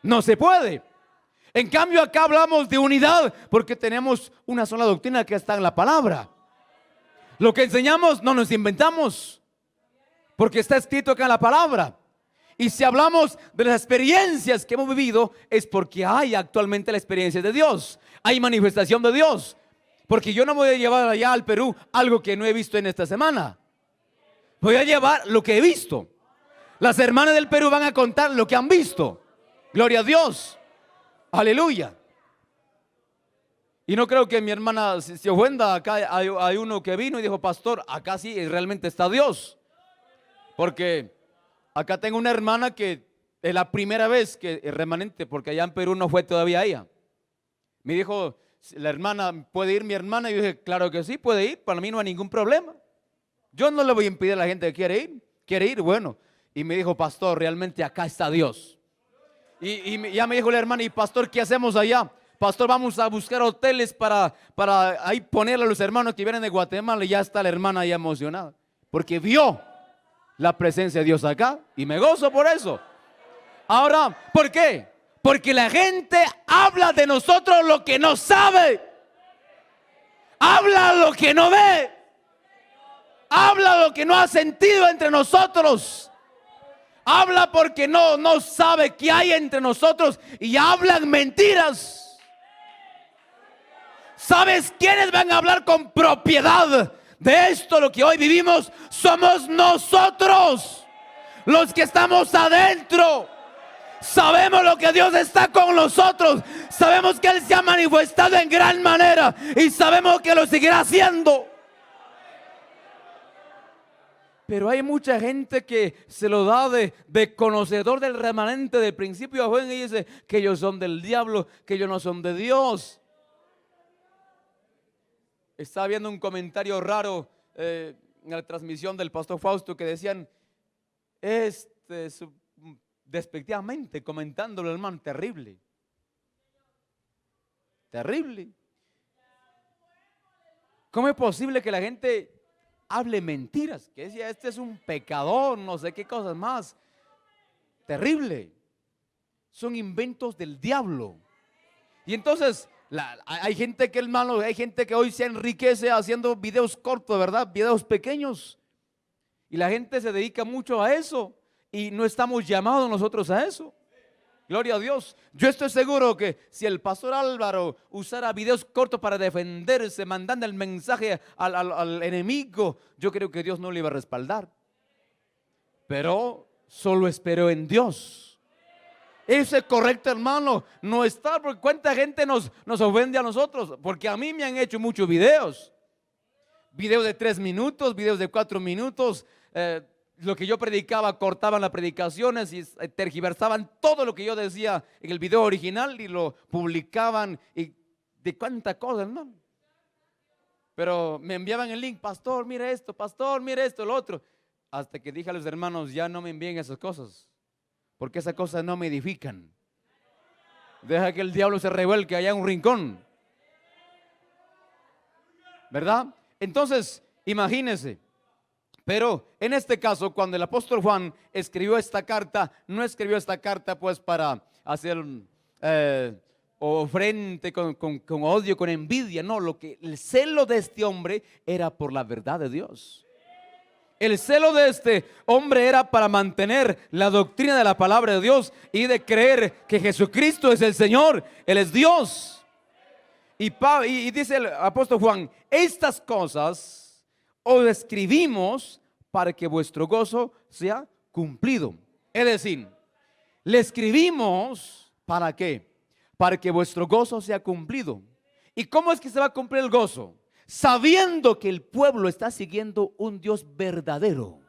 No se puede. En cambio, acá hablamos de unidad porque tenemos una sola doctrina que está en la palabra. Lo que enseñamos no nos inventamos, porque está escrito acá en la palabra. Y si hablamos de las experiencias que hemos vivido, es porque hay actualmente la experiencia de Dios. Hay manifestación de Dios. Porque yo no voy a llevar allá al Perú algo que no he visto en esta semana. Voy a llevar lo que he visto. Las hermanas del Perú van a contar lo que han visto. Gloria a Dios. Aleluya. Y no creo que mi hermana se ofenda. Acá hay uno que vino y dijo, pastor, acá sí realmente está Dios. Porque acá tengo una hermana que es la primera vez que es remanente, porque allá en Perú no fue todavía ella. Me dijo, la hermana, ¿puede ir mi hermana? Y yo dije, claro que sí, puede ir, para mí no hay ningún problema. Yo no le voy a impedir a la gente que quiere ir, bueno. Y me dijo, pastor, realmente acá está Dios. Y ya me dijo la hermana, y pastor, ¿qué hacemos allá? Pastor, vamos a buscar hoteles para ahí ponerle a los hermanos que vienen de Guatemala. Y ya está la hermana ya emocionada, porque vio la presencia de Dios acá, y me gozo por eso. Ahora, ¿por qué? Porque la gente habla de nosotros lo que no sabe, habla lo que no ve, habla lo que no ha sentido entre nosotros, habla porque no sabe qué hay entre nosotros y hablan mentiras. ¿Sabes quiénes van a hablar con propiedad de esto? Lo que hoy vivimos somos nosotros, los que estamos adentro. Sabemos lo que Dios está con nosotros. Sabemos que Él se ha manifestado en gran manera y sabemos que lo seguirá haciendo. Pero hay mucha gente que se lo da de conocedor del remanente del principio a fin y dice que ellos son del diablo, que ellos no son de Dios. Estaba viendo un comentario raro en la transmisión del pastor Fausto que decían, despectivamente comentándolo, hermano, terrible. Terrible. ¿Cómo es posible que la gente hable mentiras? Que decía, este es un pecador, no sé qué cosas más. Terrible. Son inventos del diablo. Y entonces hay gente que, hermano, hay gente que hoy se enriquece haciendo videos cortos, ¿verdad? Videos pequeños. Y la gente se dedica mucho a eso. Y no estamos llamados nosotros a eso. Gloria a Dios. Yo estoy seguro que si el pastor Álvaro usara videos cortos para defenderse, mandando el mensaje al enemigo, yo creo que Dios no le iba a respaldar. Pero solo espero en Dios. Eso es correcto, hermano. No está, porque cuánta gente nos ofende a nosotros. Porque a mí me han hecho muchos videos. Videos de 3 minutos, videos de 4 minutos. Lo que yo predicaba, cortaban las predicaciones y tergiversaban todo lo que yo decía en el video original y lo publicaban. Y de cuánta cosa, hermano. Pero me enviaban el link, pastor, mire esto, lo otro. Hasta que dije a los hermanos, ya no me envíen esas cosas, porque esas cosas no me edifican. Deja que el diablo se revuelque allá en un rincón, ¿verdad? Entonces, imagínense. Pero en este caso, cuando el apóstol Juan escribió esta carta, no escribió esta carta pues para hacer o frente con odio, con envidia. No, el celo de este hombre era por la verdad de Dios. El celo de este hombre era para mantener la doctrina de la palabra de Dios y de creer que Jesucristo es el Señor, Él es Dios. Y dice el apóstol Juan, estas cosas os escribimos para que vuestro gozo sea cumplido. Es decir, le escribimos ¿para qué? Para que vuestro gozo sea cumplido. ¿Y cómo es que se va a cumplir el gozo? sabiendo que el pueblo está siguiendo un Dios verdadero.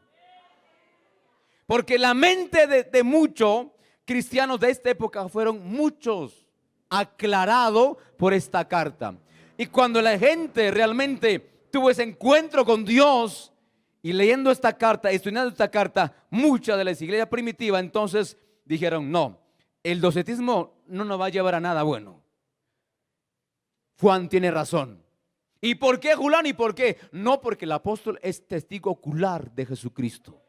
Porque la mente de muchos cristianos de esta época fueron muchos aclarados por esta carta. Y cuando la gente realmente tuvo ese encuentro con Dios y leyendo esta carta, estudiando esta carta, muchas de las iglesias primitivas entonces dijeron: no, el docetismo no nos va a llevar a nada bueno. Juan tiene razón. ¿Y por qué, Julián? ¿Y por qué? No, porque el apóstol es testigo ocular de Jesucristo.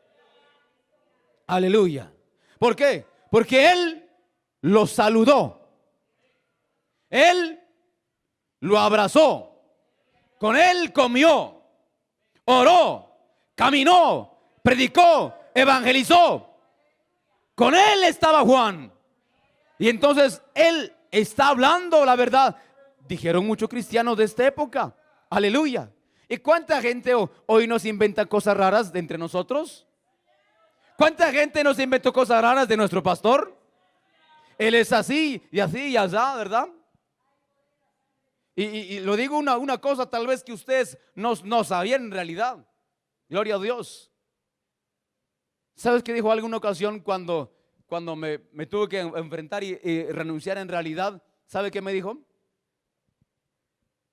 Aleluya. ¿Por qué? Porque él lo saludó. Él lo abrazó. Con él comió, oró, caminó, predicó, evangelizó. Con él estaba Juan. Y entonces él está hablando la verdad. Dijeron muchos cristianos de esta época. Aleluya. ¿Y cuánta gente hoy nos inventa cosas raras de entre nosotros? ¿Cuánta gente nos inventó cosas raras de nuestro pastor? Él es así y así y allá, ¿verdad? Y lo digo una cosa tal vez que ustedes no sabían en realidad. Gloria a Dios. ¿Sabes qué dijo alguna ocasión cuando me tuve que enfrentar y renunciar en realidad? ¿Sabe qué me dijo?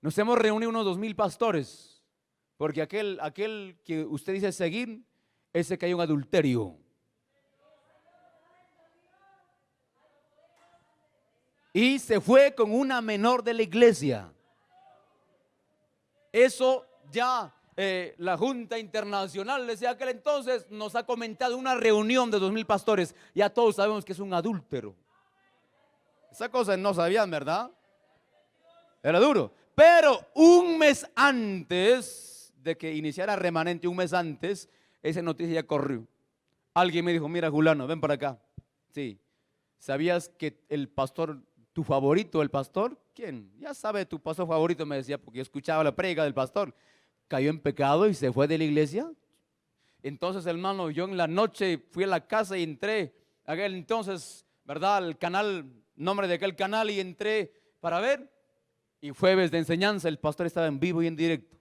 Nos hemos reunido unos 2000 pastores, porque aquel que usted dice seguir, ese cayó en adulterio. Y se fue con una menor de la iglesia. Eso ya la Junta Internacional desde aquel entonces nos ha comentado una reunión de 2000 pastores. Ya todos sabemos que es un adúltero. Esa cosa no sabían, ¿verdad? Era duro. Pero un mes antes de que iniciara Remanente, un mes antes, esa noticia ya corrió. Alguien me dijo: mira, Julano, ven para acá. Sí. ¿Sabías que el pastor, tu favorito, el pastor? ¿Quién? Ya sabe, tu pastor favorito, me decía, porque yo escuchaba la predica del pastor. Cayó en pecado y se fue de la iglesia. Entonces, hermano, yo en la noche fui a la casa y entré, aquel entonces, ¿verdad? El canal, nombre de aquel canal, y entré para ver. Y jueves de enseñanza, el pastor estaba en vivo y en directo.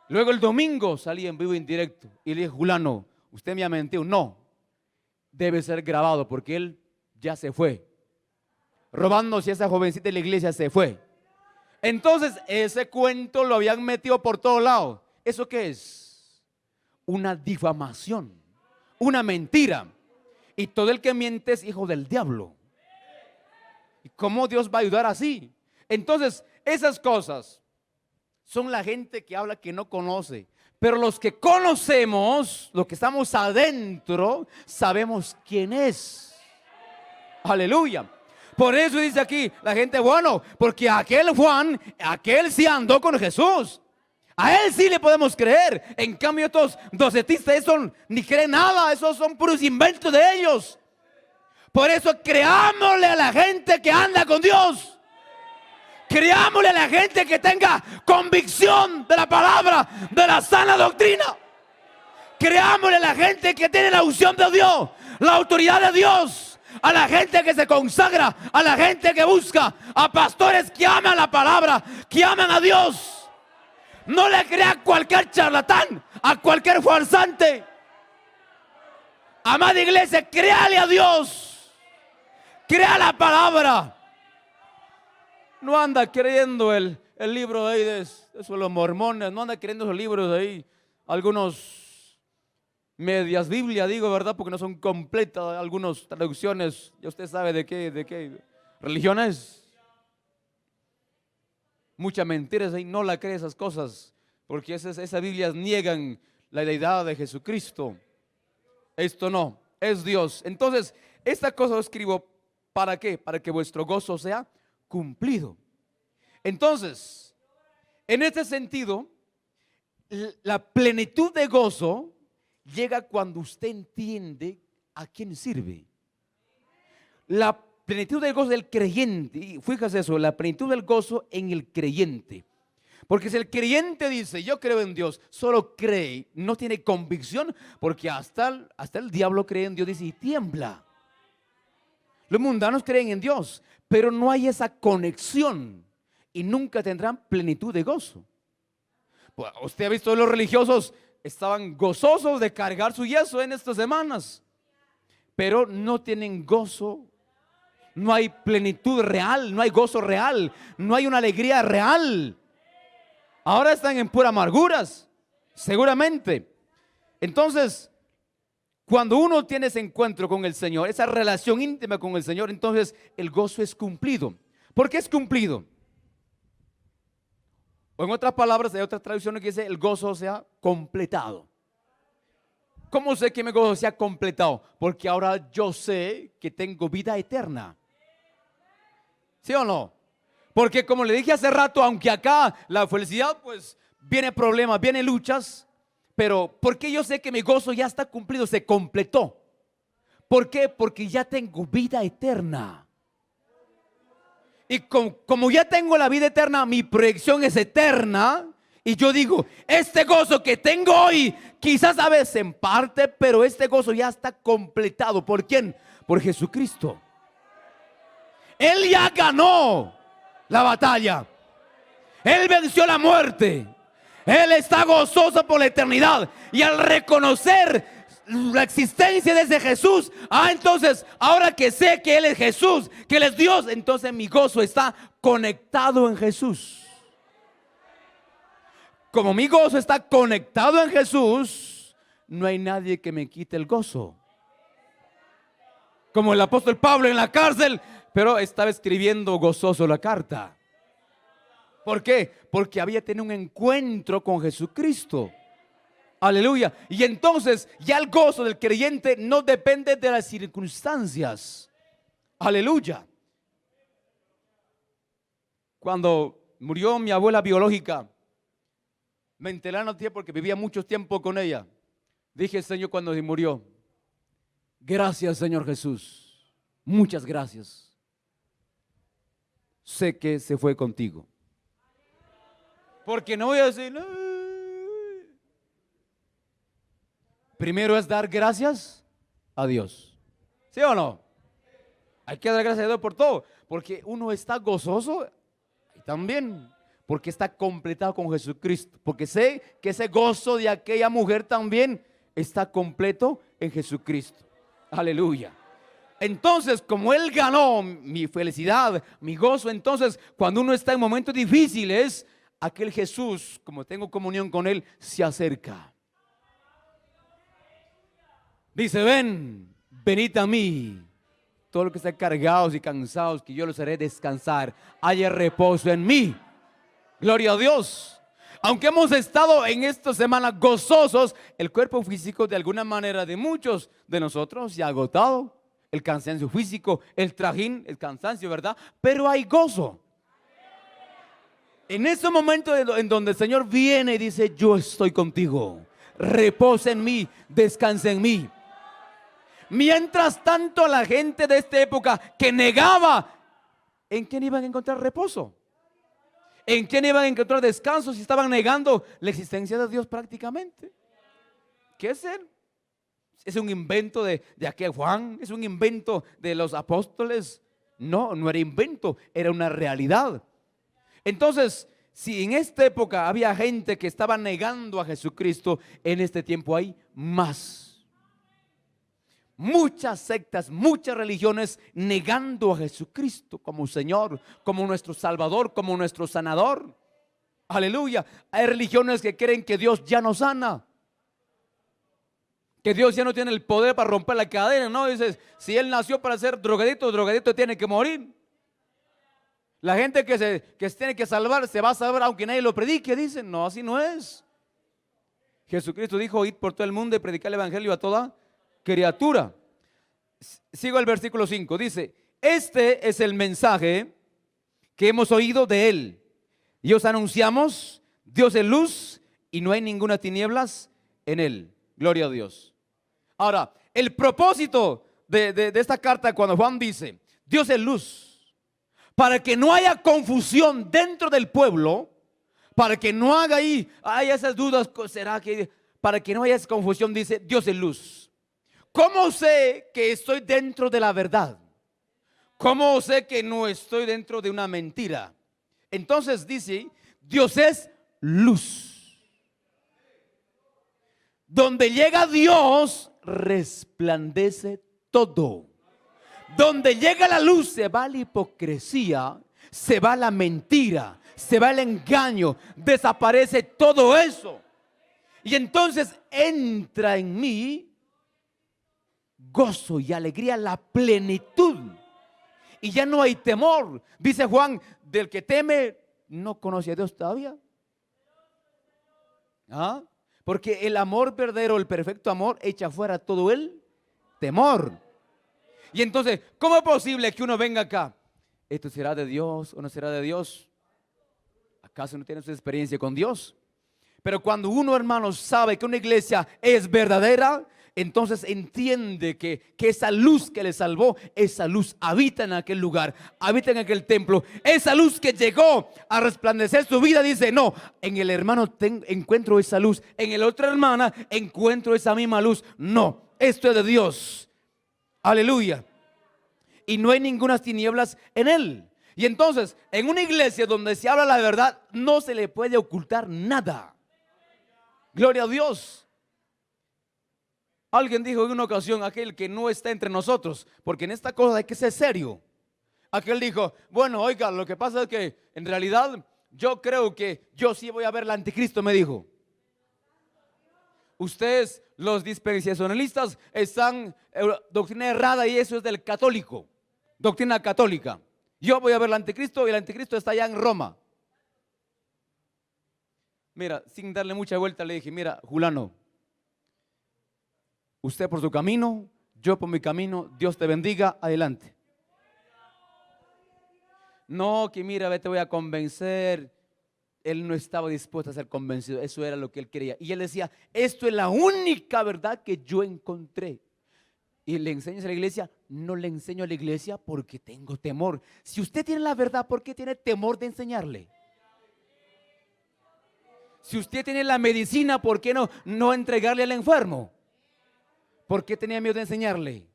Luego el domingo salí en vivo y en directo. Y le dije: Julano, usted me ha mentido. No, debe ser grabado porque él ya se fue. Robándose a esa jovencita de la iglesia, se fue. Entonces ese cuento lo habían metido por todos lados. ¿Eso qué es? Una difamación, una mentira. Y todo el que miente es hijo del diablo. ¿Y cómo Dios va a ayudar así? Entonces, esas cosas son la gente que habla que no conoce. Pero los que conocemos, los que estamos adentro, sabemos quién es. Aleluya. Por eso dice aquí la gente: bueno, porque aquel Juan, aquel sí andó con Jesús. A él sí le podemos creer. En cambio estos docetistas, esos ni creen nada. Esos son puros inventos de ellos. Por eso creámosle a la gente que anda con Dios. Creámosle a la gente que tenga convicción de la palabra, de la sana doctrina. Creámosle a la gente que tiene la unción de Dios, la autoridad de Dios. A la gente que se consagra, a la gente que busca, a pastores que aman la palabra, que aman a Dios. No le crea a cualquier charlatán, a cualquier farsante. Amada iglesia, créale a Dios. Crea la palabra. No anda creyendo el libro de ahí de los mormones. No anda creyendo esos libros de ahí. Algunos medias Biblia, digo, ¿verdad? Porque no son completas. Algunas traducciones. Ya usted sabe de qué religiones. Muchas mentiras ahí. No la cree esas cosas. Porque esas Biblias niegan la deidad de Jesucristo. Esto no. Es Dios. Entonces, esta cosa lo escribo. ¿Para qué? Para que vuestro gozo sea cumplido. Entonces, en este sentido, la plenitud de gozo llega cuando usted entiende a quién sirve. La plenitud del gozo del creyente, y fíjese eso, la plenitud del gozo en el creyente. Porque si el creyente dice: yo creo en Dios, solo cree, no tiene convicción, porque hasta el diablo cree en Dios, dice, y tiembla. Los mundanos creen en Dios, pero no hay esa conexión. y nunca tendrán plenitud de gozo. Pues, usted ha visto, los religiosos estaban gozosos de cargar su yeso en estas semanas, pero no tienen gozo. No hay plenitud real, no hay gozo real, no hay una alegría real. Ahora están en pura amarguras, seguramente. Entonces, cuando uno tiene ese encuentro con el Señor, esa relación íntima con el Señor, entonces el gozo es cumplido. ¿Por qué es cumplido? O en otras palabras, hay otras traducciones que dice el gozo se ha completado. ¿Cómo sé que mi gozo se ha completado? Porque ahora yo sé que tengo vida eterna. ¿Sí o no? Porque como le dije hace rato, aunque acá la felicidad pues viene problemas, viene luchas, pero ¿por qué yo sé que mi gozo ya está cumplido, se completó? ¿Por qué? Porque ya tengo vida eterna. Y como ya tengo la vida eterna, mi proyección es eterna. Y yo digo, este gozo que tengo hoy, quizás a veces en parte, pero este gozo ya está completado. ¿Por quién? Por Jesucristo. Él ya ganó la batalla. Él venció la muerte. Él está gozoso por la eternidad. Y al reconocer la existencia de ese Jesús, entonces ahora que sé que Él es Jesús, que Él es Dios, entonces mi gozo está conectado en Jesús. Como mi gozo está conectado en Jesús, no hay nadie que me quite el gozo. Como el apóstol Pablo en la cárcel, pero estaba escribiendo gozoso la carta. ¿Por qué? Porque había tenido un encuentro con Jesucristo. Aleluya. Y entonces ya el gozo del creyente no depende de las circunstancias. Aleluya. Cuando murió mi abuela biológica, me enteré la noticia porque vivía mucho tiempo con ella. Dije, Señor, cuando se murió, gracias, Señor Jesús. Muchas gracias. Sé que se fue contigo. Porque no voy a decir, no. Primero es dar gracias a Dios. ¿Sí o no? Hay que dar gracias a Dios por todo. Porque uno está gozoso y también porque está completado con Jesucristo. Porque sé que ese gozo de aquella mujer también está completo en Jesucristo. Aleluya. Entonces, como Él ganó mi felicidad, mi gozo, entonces cuando uno está en momentos difíciles, aquel Jesús, como tengo comunión con Él, se acerca. Dice, venid a mí, todos los que están cargados y cansados, que yo los haré descansar. Haya reposo en mí. Gloria a Dios. Aunque hemos estado en esta semana gozosos, el cuerpo físico de alguna manera de muchos de nosotros se ha agotado. El cansancio físico, el trajín, el cansancio, ¿verdad? Pero hay gozo. En ese momento en donde el Señor viene y dice, yo estoy contigo. Reposa en mí, descansa en mí. Mientras tanto, la gente de esta época que negaba, ¿en quién iban a encontrar reposo? ¿En quién iban a encontrar descanso si estaban negando la existencia de Dios prácticamente? ¿Qué es Él? ¿Es un invento de aquel Juan? ¿Es un invento de los apóstoles? No, no era invento, era una realidad. Entonces, si en esta época había gente que estaba negando a Jesucristo, en este tiempo hay más. Muchas sectas, muchas religiones negando a Jesucristo como Señor, como nuestro Salvador, como nuestro sanador. Aleluya. Hay religiones que creen que Dios ya no sana, que Dios ya no tiene el poder para romper la cadena. No, dices, si Él nació para ser drogadito, drogadito tiene que morir. La gente que se tiene que salvar se va a salvar aunque nadie lo predique. Dicen, no, así no es. Jesucristo dijo, id por todo el mundo y predicar el evangelio a toda criatura. Sigo el versículo 5. Dice, este es el mensaje que hemos oído de Él y os anunciamos. Dios es luz y no hay ninguna tinieblas en Él. Gloria a Dios. Ahora, el propósito de esta carta, cuando Juan dice Dios es luz, para que no haya confusión dentro del pueblo, para que no haya esas dudas, ¿será que? Para que no haya esa confusión, dice Dios es luz. ¿Cómo sé que estoy dentro de la verdad? ¿Cómo sé que no estoy dentro de una mentira? Entonces dice, Dios es luz. Donde llega Dios, resplandece todo. Donde llega la luz, se va la hipocresía, se va la mentira, se va el engaño, desaparece todo eso. Y entonces entra en mí gozo y alegría, la plenitud. Y ya no hay temor. Dice Juan, del que teme no conoce a Dios todavía. ¿Ah? Porque el amor verdadero, el perfecto amor, echa fuera todo el temor. Y entonces, ¿cómo es posible que uno venga acá? ¿Esto será de Dios o no será de Dios? ¿Acaso no tiene su experiencia con Dios? Pero cuando uno, hermanos, sabe que una iglesia es verdadera, entonces entiende que esa luz que le salvó, esa luz habita en aquel lugar, habita en aquel templo. Esa luz que llegó a resplandecer su vida, dice, no, en el hermano encuentro esa luz, en el otra hermana encuentro esa misma luz. No, esto es de Dios. Aleluya. Y no hay ninguna tinieblas en él. Y entonces, en una iglesia donde se habla la verdad, no se le puede ocultar nada. Gloria a Dios. Alguien dijo en una ocasión, aquel que no está entre nosotros, porque en esta cosa hay que ser serio. Aquel dijo, bueno, oiga, lo que pasa es que en realidad yo creo que yo sí voy a ver al anticristo, me dijo. Ustedes, los dispensacionalistas, están doctrina errada y eso es del católico, doctrina católica. Yo voy a ver al anticristo y el anticristo está allá en Roma. Mira, sin darle mucha vuelta le dije, mira, Julano, usted por su camino, yo por mi camino, Dios te bendiga, adelante. No, que mira, te voy a convencer. Él no estaba dispuesto a ser convencido, eso era lo que él quería. Y él decía, esto es la única verdad que yo encontré. Y le enseño a la iglesia, no le enseño a la iglesia porque tengo temor. Si usted tiene la verdad, ¿por qué tiene temor de enseñarle? Si usted tiene la medicina, ¿por qué no entregarle al enfermo? ¿Por qué tenía miedo de enseñarle?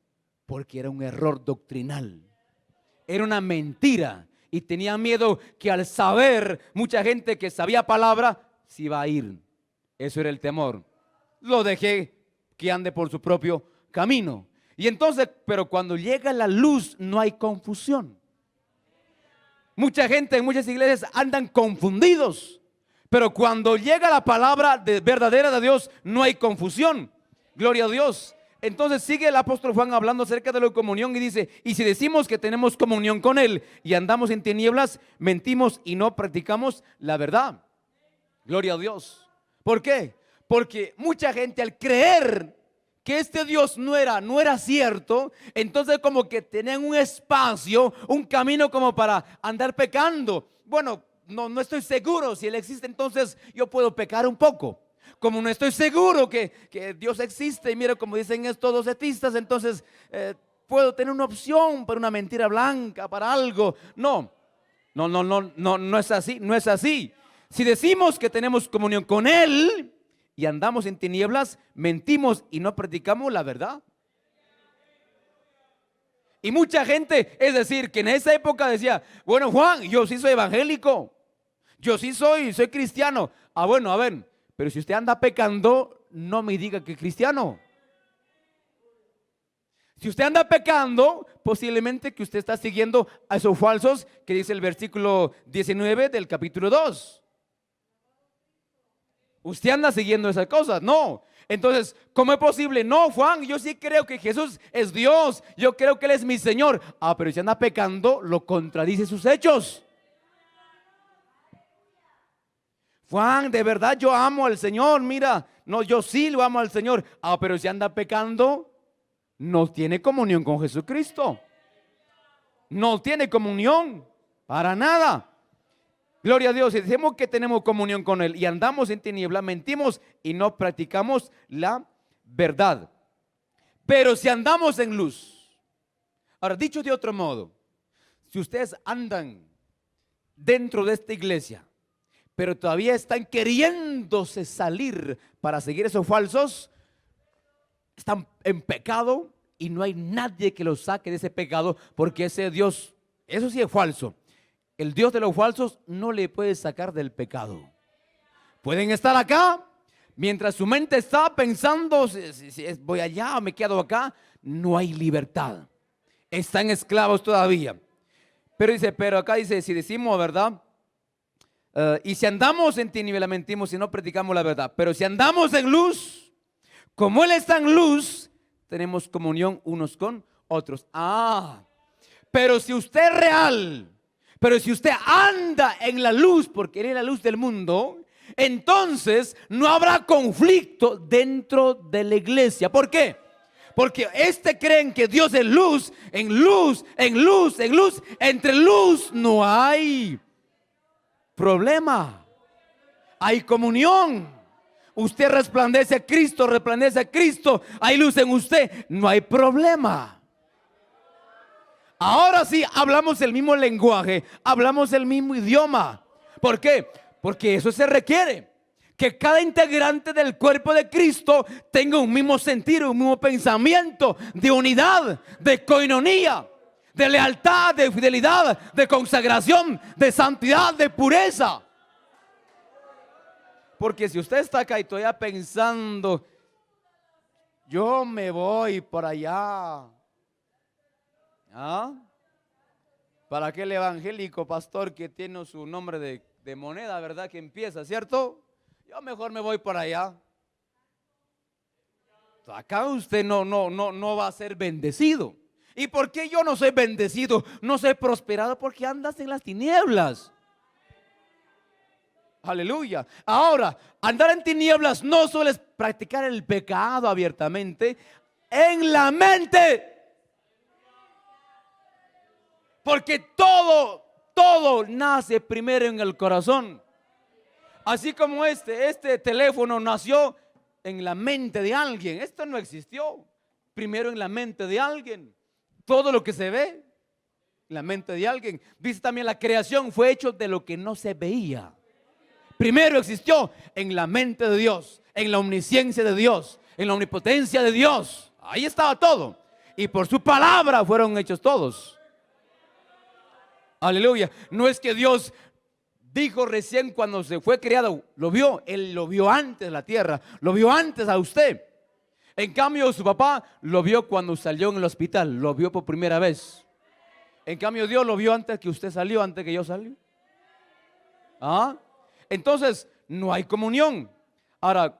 Porque era un error doctrinal, era una mentira. Y tenía miedo que al saber mucha gente que sabía palabra, se iba a ir. Eso era el temor. Lo dejé que ande por su propio camino. Y entonces, pero cuando llega la luz no hay confusión. Mucha gente en muchas iglesias andan confundidos. Pero cuando llega la palabra verdadera de Dios, no hay confusión. Gloria a Dios. Entonces sigue el apóstol Juan hablando acerca de la comunión y dice, y si decimos que tenemos comunión con Él y andamos en tinieblas, mentimos y no practicamos la verdad. Gloria a Dios. ¿Por qué? Porque mucha gente al creer que este Dios no era cierto, entonces como que tenían un espacio, un camino como para andar pecando. Bueno, no estoy seguro si Él existe, entonces yo puedo pecar un poco. Como no estoy seguro que Dios existe, y mira como dicen estos docetistas, entonces puedo tener una opción para una mentira blanca, para algo. No es así, no es así. Si decimos que tenemos comunión con Él y andamos en tinieblas, mentimos y no practicamos la verdad. Y mucha gente, es decir, que en esa época decía, bueno, Juan, yo sí soy evangélico, yo sí soy cristiano. Bueno, a ver, pero si usted anda pecando, no me diga que es cristiano. Si usted anda pecando, posiblemente que usted está siguiendo a esos falsos que dice el versículo 19 del capítulo 2. Usted anda siguiendo esas cosas, no. Entonces, ¿cómo es posible? No, Juan, yo sí creo que Jesús es Dios, yo creo que Él es mi Señor. Pero si anda pecando, lo contradice sus hechos. Juan, de verdad yo amo al Señor, mira, no, yo sí lo amo al Señor. Pero si anda pecando, no tiene comunión con Jesucristo. No tiene comunión, para nada. Gloria a Dios, si decimos que tenemos comunión con Él y andamos en tiniebla, mentimos y no practicamos la verdad. Pero si andamos en luz, ahora dicho de otro modo, si ustedes andan dentro de esta iglesia, pero todavía están queriéndose salir para seguir esos falsos, están en pecado y no hay nadie que los saque de ese pecado, porque ese Dios, eso sí es falso. el Dios de los falsos no le puede sacar del pecado. Pueden estar acá, mientras su mente está pensando, si voy allá o me quedo acá, no hay libertad. Están esclavos todavía. Pero dice, pero acá dice, si decimos verdad, y si andamos en tinieblas mentimos y no predicamos la verdad. Pero si andamos en luz, como Él está en luz, tenemos comunión unos con otros. Pero si usted es real, pero si usted anda en la luz, porque Él es la luz del mundo, entonces no habrá conflicto dentro de la iglesia. ¿Por qué? Porque creen que Dios es luz, en luz, en luz, en luz. Entre luz no hay problema, hay comunión. Usted resplandece a Cristo, hay luz en usted, no hay problema. Ahora sí, hablamos el mismo lenguaje, hablamos el mismo idioma. ¿Por qué? Porque eso se requiere, que cada integrante del cuerpo de Cristo tenga un mismo sentir, un mismo pensamiento de unidad, de coinonía, de lealtad, de fidelidad, de consagración, de santidad, de pureza. Porque si usted está acá y todavía pensando, yo me voy por allá, para aquel evangélico pastor que tiene su nombre de moneda, ¿verdad? Que empieza, ¿cierto? Yo mejor me voy por allá. Acá usted no va a ser bendecido. ¿Y por qué yo no soy bendecido? No soy prosperado, porque andas en las tinieblas. Aleluya. Ahora, andar en tinieblas no solo es practicar el pecado abiertamente en la mente. Porque todo nace primero en el corazón. Así como este teléfono nació en la mente de alguien. Esto no existió primero en la mente de alguien. Todo lo que se ve en la mente de alguien. Dice también, la creación fue hecho de lo que no se veía. Primero existió en la mente de Dios, en la omnisciencia de Dios, en la omnipotencia de Dios. Ahí estaba todo. Y por su palabra fueron hechos todos. Aleluya. No es que Dios dijo recién cuando se fue creado, lo vio, Él lo vio antes de la tierra, lo vio antes a usted. En cambio, su papá lo vio cuando salió en el hospital, lo vio por primera vez. En cambio, Dios lo vio antes que usted salió, antes que yo salí. Entonces, no hay comunión. Ahora,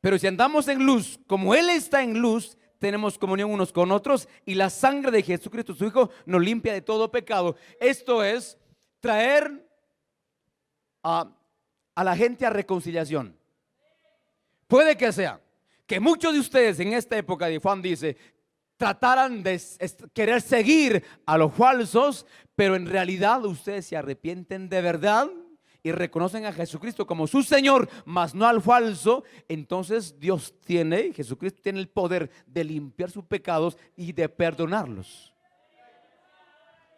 pero si andamos en luz, como Él está en luz, tenemos comunión unos con otros, y la sangre de Jesucristo, su Hijo, nos limpia de todo pecado. Esto es traer a la gente a reconciliación. Puede que sea que muchos de ustedes en esta época, de Juan dice, trataran de querer seguir a los falsos, pero en realidad ustedes se arrepienten de verdad y reconocen a Jesucristo como su Señor, mas no al falso. Entonces Jesucristo tiene el poder de limpiar sus pecados y de perdonarlos.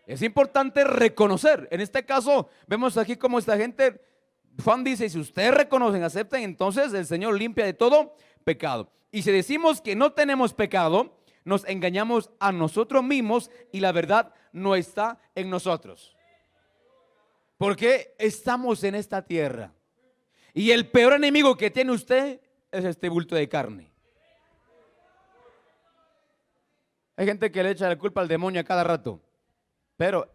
Es importante reconocer. En este caso vemos aquí como esta gente, Juan dice, si ustedes reconocen, aceptan, entonces el Señor limpia de todo pecado. Y si decimos que no tenemos pecado, nos engañamos a nosotros mismos y la verdad no está en nosotros. Porque estamos en esta tierra y el peor enemigo que tiene usted es este bulto de carne. Hay gente que le echa la culpa al demonio a cada rato, pero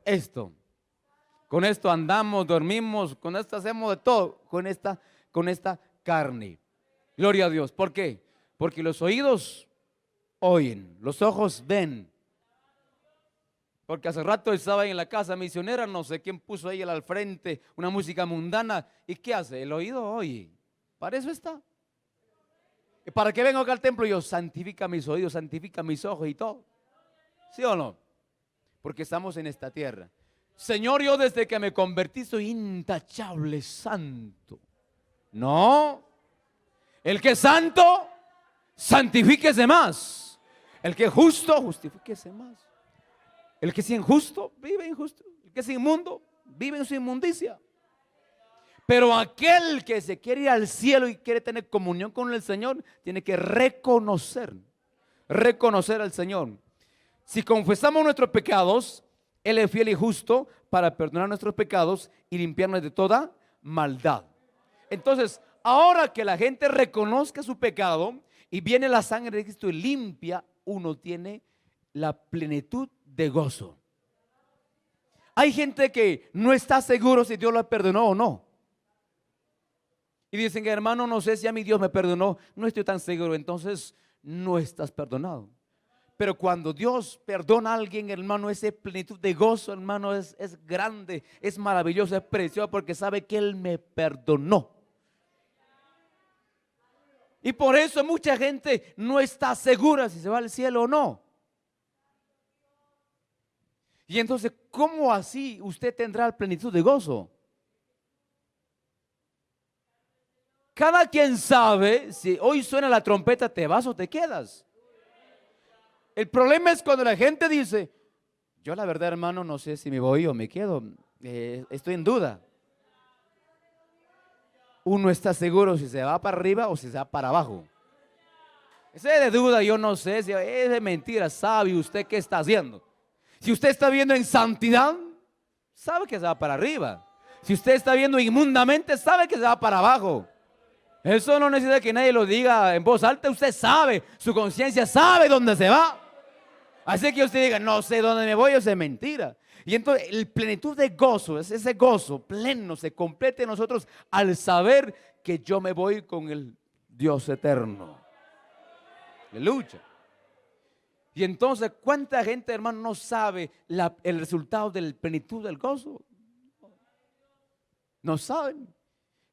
con esto andamos, dormimos, con esto hacemos de todo, con esta carne. Gloria a Dios. ¿Por qué? Porque los oídos oyen, los ojos ven. Porque hace rato estaba ahí en la casa misionera, no sé quién puso ahí al frente una música mundana. ¿Y qué hace? El oído oye. Para eso está. Y para que venga acá al templo, yo santifica mis oídos, santifica mis ojos y todo. ¿Sí o no? Porque estamos en esta tierra. Señor, yo desde que me convertí soy intachable, santo. No. El que es santo, santifíquese más. El que es justo, justifíquese más. El que es injusto, vive injusto. El que es inmundo, vive en su inmundicia. Pero aquel que se quiere ir al cielo y quiere tener comunión con el Señor, tiene que reconocer al Señor. Si confesamos nuestros pecados, Él es fiel y justo para perdonar nuestros pecados y limpiarnos de toda maldad. Entonces, ahora que la gente reconozca su pecado y viene la sangre de Cristo y limpia, uno tiene la plenitud de gozo. Hay gente que no está seguro si Dios lo perdonó o no. Y dicen, hermano, no sé si a mi Dios me perdonó, no estoy tan seguro. Entonces no estás perdonado. Pero cuando Dios perdona a alguien, hermano, esa plenitud de gozo, hermano, es grande, es maravilloso, es precioso, porque sabe que Él me perdonó. Y por eso mucha gente no está segura si se va al cielo o no. Y entonces, ¿cómo así usted tendrá plenitud de gozo? Cada quien sabe, si hoy suena la trompeta, ¿te vas o te quedas? El problema es cuando la gente dice, yo la verdad, hermano, no sé si me voy o me quedo, estoy en duda. Uno está seguro si se va para arriba o si se va para abajo. Ese de duda, yo no sé, si es de mentira, sabe usted qué está haciendo. Si usted está viendo en santidad, sabe que se va para arriba. Si usted está viendo inmundamente, sabe que se va para abajo. Eso no necesita que nadie lo diga en voz alta, usted sabe, su conciencia sabe dónde se va. Así que usted diga, no sé dónde me voy, eso es mentira. Y entonces el plenitud de gozo, es ese gozo pleno, se completa en nosotros al saber que yo me voy con el Dios eterno. Aleluya. Y entonces, ¿cuánta gente, hermano, no sabe el resultado de la plenitud del gozo? No saben.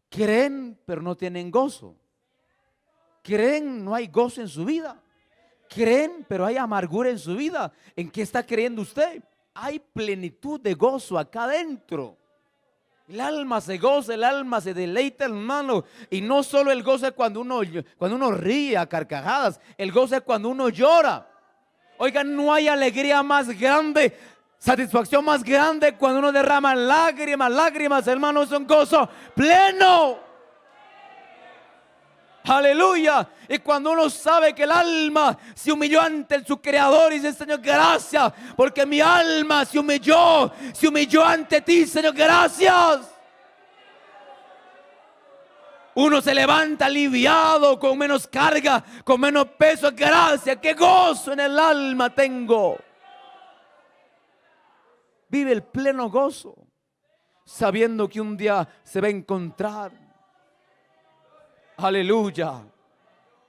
Creen, pero no tienen gozo. Creen, no hay gozo en su vida. Creen, pero hay amargura en su vida. ¿En qué está creyendo usted? Hay plenitud de gozo acá adentro. El alma se goza, el alma se deleita, hermano. Y no solo el gozo es cuando uno ríe a carcajadas. El gozo es cuando uno llora. Oigan, no hay alegría más grande, satisfacción más grande cuando uno derrama lágrimas. Lágrimas, hermano, es un gozo pleno. Aleluya. Y cuando uno sabe que el alma se humilló ante su creador y dice, Señor, gracias, porque mi alma se humilló ante ti, Señor, gracias. Uno se levanta aliviado, con menos carga, con menos peso. Gracias, qué gozo en el alma tengo. Vive el pleno gozo, sabiendo que un día se va a encontrar. Aleluya.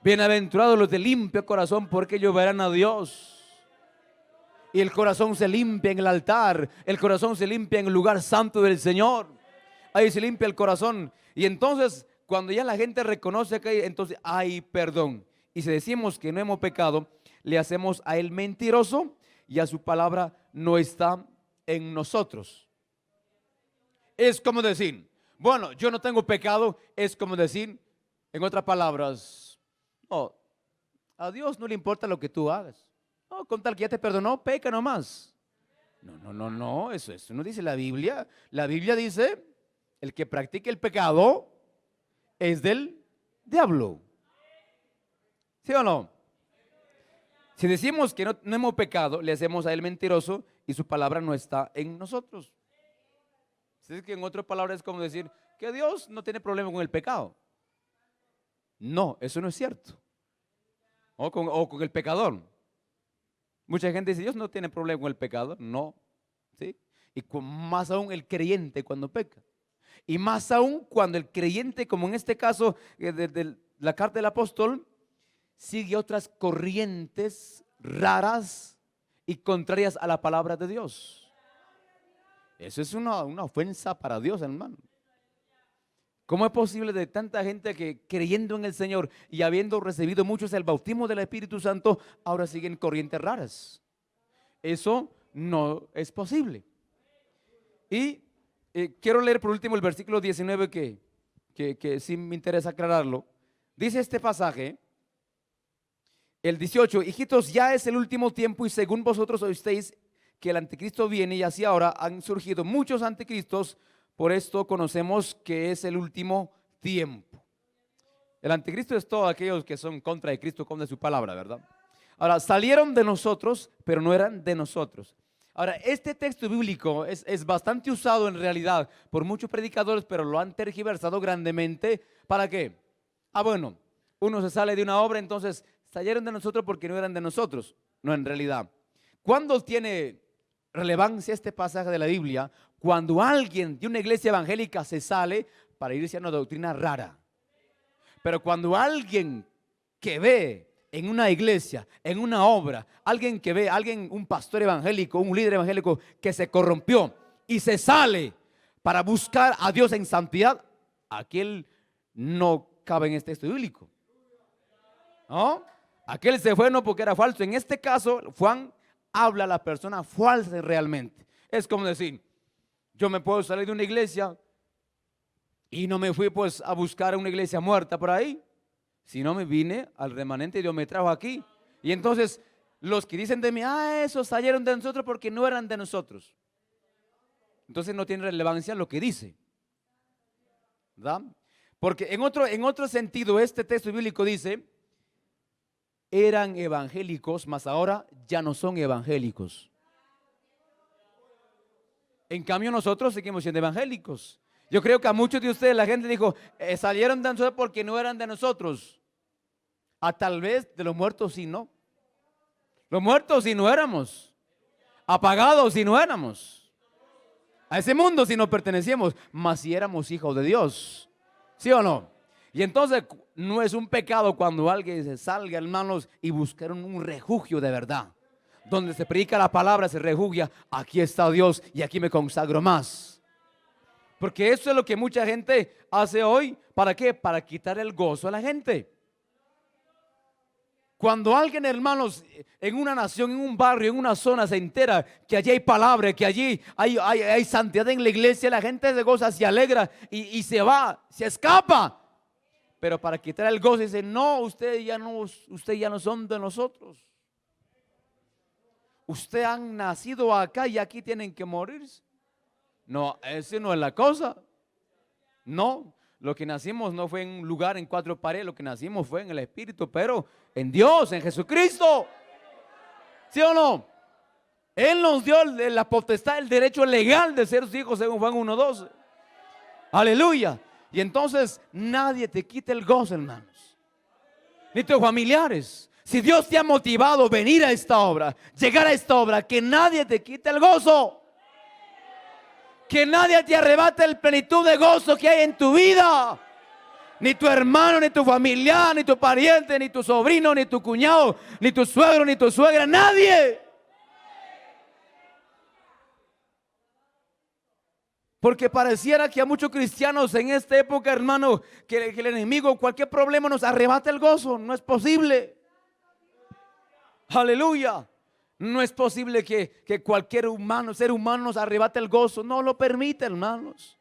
Bienaventurados los de limpio corazón, porque ellos verán a Dios. Y el corazón se limpia en el altar, el corazón se limpia en el lugar santo del Señor. Ahí se limpia el corazón. Y entonces, cuando ya la gente reconoce que entonces hay perdón. Y si decimos que no hemos pecado, le hacemos a Él mentiroso y a su palabra no está en nosotros. Es como decir, bueno, yo no tengo pecado. Es como decir, en otras palabras, no, a Dios no le importa lo que tú hagas. No, con tal que ya te perdonó, peca nomás. No, eso no dice la Biblia. La Biblia dice, el que practique el pecado es del diablo. ¿Sí o no? Si decimos que no hemos pecado, le hacemos a Él mentiroso y su palabra no está en nosotros. Es que en otras palabras es como decir que Dios no tiene problema con el pecado. No, eso no es cierto. O con el pecador. Mucha gente dice, Dios no tiene problema con el pecador. No, ¿sí? Y más aún el creyente cuando peca. Y más aún cuando el creyente, como en este caso de la carta del apóstol, sigue otras corrientes raras y contrarias a la palabra de Dios. Eso es una ofensa para Dios, hermano. ¿Cómo es posible de tanta gente que creyendo en el Señor y habiendo recibido muchos el bautismo del Espíritu Santo, ahora siguen corrientes raras? Eso no es posible. Y quiero leer por último el versículo 19 que sí me interesa aclararlo. Dice este pasaje, el 18, hijitos, ya es el último tiempo y según vosotros oísteis que el anticristo viene y así ahora han surgido muchos anticristos. Por esto conocemos que es el último tiempo. El anticristo es todos aquellos que son contra de Cristo, contra de su palabra, ¿verdad? Ahora, salieron de nosotros, pero no eran de nosotros. Ahora, este texto bíblico es bastante usado en realidad por muchos predicadores, pero lo han tergiversado grandemente. ¿Para qué? Bueno, uno se sale de una obra, entonces salieron de nosotros porque no eran de nosotros. No, en realidad. ¿Cuándo tiene relevancia este pasaje de la Biblia? Cuando alguien de una iglesia evangélica se sale para irse a una doctrina rara. Pero cuando alguien que ve en una iglesia, en una obra, alguien que ve, un pastor evangélico, un líder evangélico que se corrompió y se sale para buscar a Dios en santidad, aquel no cabe en este texto bíblico. ¿No? Aquel se fue no porque era falso. En este caso, Juan habla a la persona falsa realmente. Es como decir, yo me puedo salir de una iglesia y no me fui pues a buscar una iglesia muerta por ahí, sino me vine al remanente y Dios me trajo aquí. Y entonces los que dicen de mí, esos salieron de nosotros porque no eran de nosotros. Entonces no tiene relevancia lo que dice, ¿verdad? Porque en otro sentido este texto bíblico dice, eran evangélicos, mas ahora ya no son evangélicos. En cambio nosotros seguimos siendo evangélicos. Yo creo que a muchos de ustedes la gente dijo, salieron de nosotros porque no eran de nosotros. Tal vez de los muertos sí no. Los muertos sí no éramos. Apagados sí no éramos. A ese mundo sí no pertenecíamos, mas si éramos hijos de Dios. ¿Sí o no? Y entonces no es un pecado cuando alguien se salga, hermanos, y buscar un refugio de verdad. Donde se predica la palabra, se refugia, aquí está Dios y aquí me consagro más. Porque eso es lo que mucha gente hace hoy. ¿Para qué? Para quitar el gozo a la gente. Cuando alguien, hermanos, en una nación, en un barrio, en una zona se entera que allí hay palabra, que allí hay santidad en la iglesia, la gente se goza, se alegra y se va, se escapa. Pero para quitar el gozo dice, no, ustedes ya no son de nosotros. Ustedes han nacido acá y aquí tienen que morirse. No, esa no es la cosa. No, lo que nacimos no fue en un lugar en cuatro paredes, lo que nacimos fue en el Espíritu, pero en Dios, en Jesucristo. ¿Sí o no? Él nos dio la potestad, el derecho legal de ser sus hijos, según Juan 1:12. Aleluya. Y entonces nadie te quita el gozo, hermanos. Ni tus familiares. Si Dios te ha motivado a venir a esta obra, llegar a esta obra, que nadie te quite el gozo. Que nadie te arrebate el plenitud de gozo que hay en tu vida. Ni tu hermano, ni tu familiar, ni tu pariente, ni tu sobrino, ni tu cuñado, ni tu suegro, ni tu suegra, nadie. Porque pareciera que a muchos cristianos en esta época, hermano, que el enemigo, cualquier problema nos arrebata el gozo. No es posible. Aleluya. No es posible que cualquier ser humano nos arrebate el gozo. No lo permite, hermanos.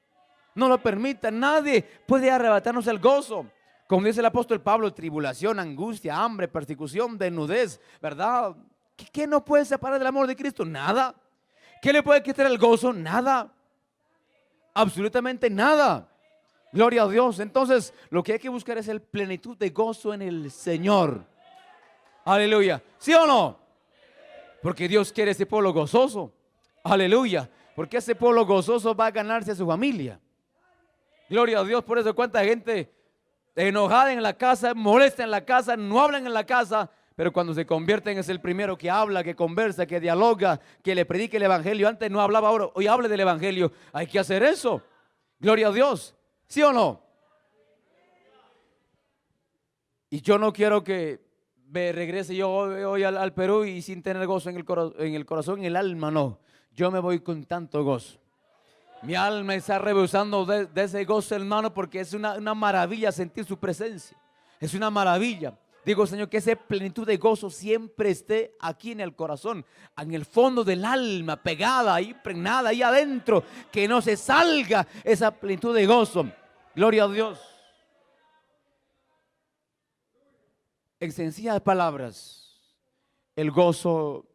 No lo permita. Nadie puede arrebatarnos el gozo. Como dice el apóstol Pablo, tribulación, angustia, hambre, persecución, desnudez, ¿verdad? ¿Qué no puede separar del amor de Cristo? Nada. ¿Qué le puede quitar el gozo? Nada. Absolutamente nada. Gloria a Dios. Entonces, lo que hay que buscar es el plenitud de gozo en el Señor. Aleluya. ¿Sí o no? Porque Dios quiere ese pueblo gozoso. Aleluya. Porque ese pueblo gozoso va a ganarse a su familia. Gloria a Dios. Por eso cuánta gente enojada en la casa, molesta en la casa, no hablan en la casa, pero cuando se convierten es el primero que habla, que conversa, que dialoga, que le predique el evangelio. Antes no hablaba, ahora hoy hable del evangelio. Hay que hacer eso. Gloria a Dios. ¿Sí o no? Y yo no quiero que me regrese yo hoy al Perú y sin tener gozo en el corazón, en el alma, no. Yo me voy con tanto gozo. Mi alma está rebosando de ese gozo, hermano, porque es una maravilla sentir su presencia. Es una maravilla. Digo, Señor, que esa plenitud de gozo siempre esté aquí en el corazón, en el fondo del alma, pegada, ahí, impregnada, ahí adentro. Que no se salga esa plenitud de gozo. Gloria a Dios. En sencillas palabras, el gozo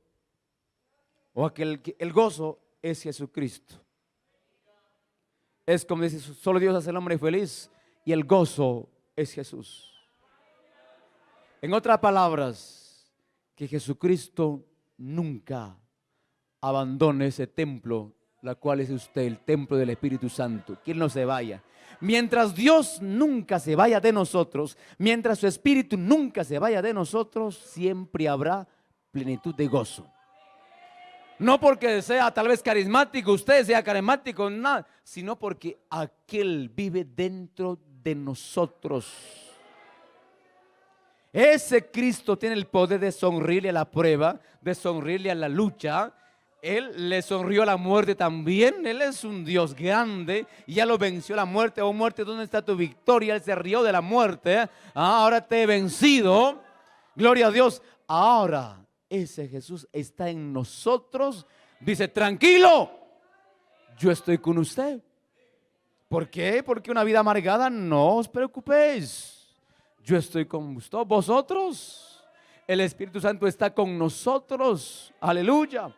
el gozo es Jesucristo. Es como dice, solo Dios hace al hombre feliz y el gozo es Jesús. En otras palabras, que Jesucristo nunca abandone ese templo, la cual es usted, el templo del Espíritu Santo. Que Él no se vaya. Mientras Dios nunca se vaya de nosotros, mientras su Espíritu nunca se vaya de nosotros, siempre habrá plenitud de gozo. No porque sea tal vez carismático, usted sea carismático, nada, sino porque aquel vive dentro de nosotros. Ese Cristo tiene el poder de sonreírle a la prueba, de sonreírle a la lucha. Él le sonrió a la muerte también. Él es un Dios grande y ya lo venció la muerte. Oh muerte, ¿dónde está tu victoria? Él se rió de la muerte. Ahora te he vencido. Gloria a Dios. Ahora ese Jesús está en nosotros. Dice, tranquilo, yo estoy con usted. ¿Por qué? Porque una vida amargada, no os preocupéis. Yo estoy con vosotros. El Espíritu Santo está con nosotros. Aleluya.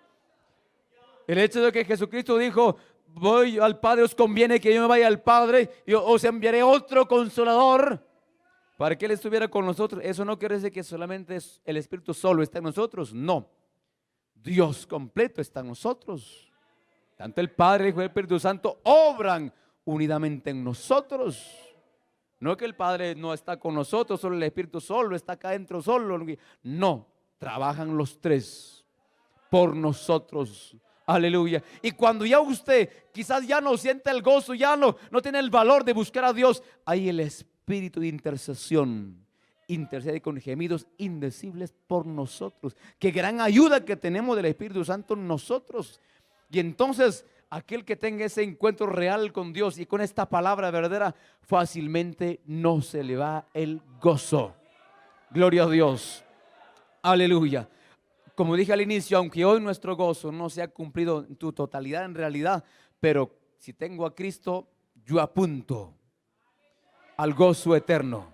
El hecho de que Jesucristo dijo, voy al Padre, os conviene que yo me vaya al Padre y os enviaré otro consolador para que Él estuviera con nosotros. Eso no quiere decir que solamente el Espíritu solo está en nosotros. No. Dios completo está en nosotros. Tanto el Padre, el Hijo y el Espíritu Santo obran unidamente en nosotros. No que el Padre no está con nosotros, solo el Espíritu solo está acá adentro solo. No, trabajan los tres por nosotros. Aleluya. Y cuando ya usted quizás ya no siente el gozo, ya no tiene el valor de buscar a Dios, hay el espíritu de intercesión. Intercede con gemidos indecibles por nosotros. Qué gran ayuda que tenemos del Espíritu Santo en nosotros. Y entonces aquel que tenga ese encuentro real con Dios y con esta palabra verdadera, fácilmente no se le va el gozo. Gloria a Dios. Aleluya. Como dije al inicio, aunque hoy nuestro gozo no se ha cumplido en tu totalidad, en realidad, pero si tengo a Cristo, yo apunto al gozo eterno,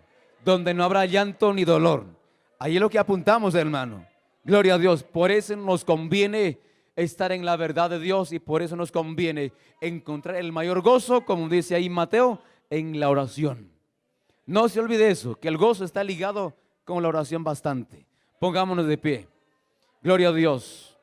donde no habrá llanto ni dolor. Ahí es lo que apuntamos, hermano. Gloria a Dios. Por eso nos conviene estar en la verdad de Dios y por eso nos conviene encontrar el mayor gozo, como dice ahí Mateo, en la oración. No se olvide eso, que el gozo está ligado con la oración bastante. Pongámonos de pie. Gloria a Dios.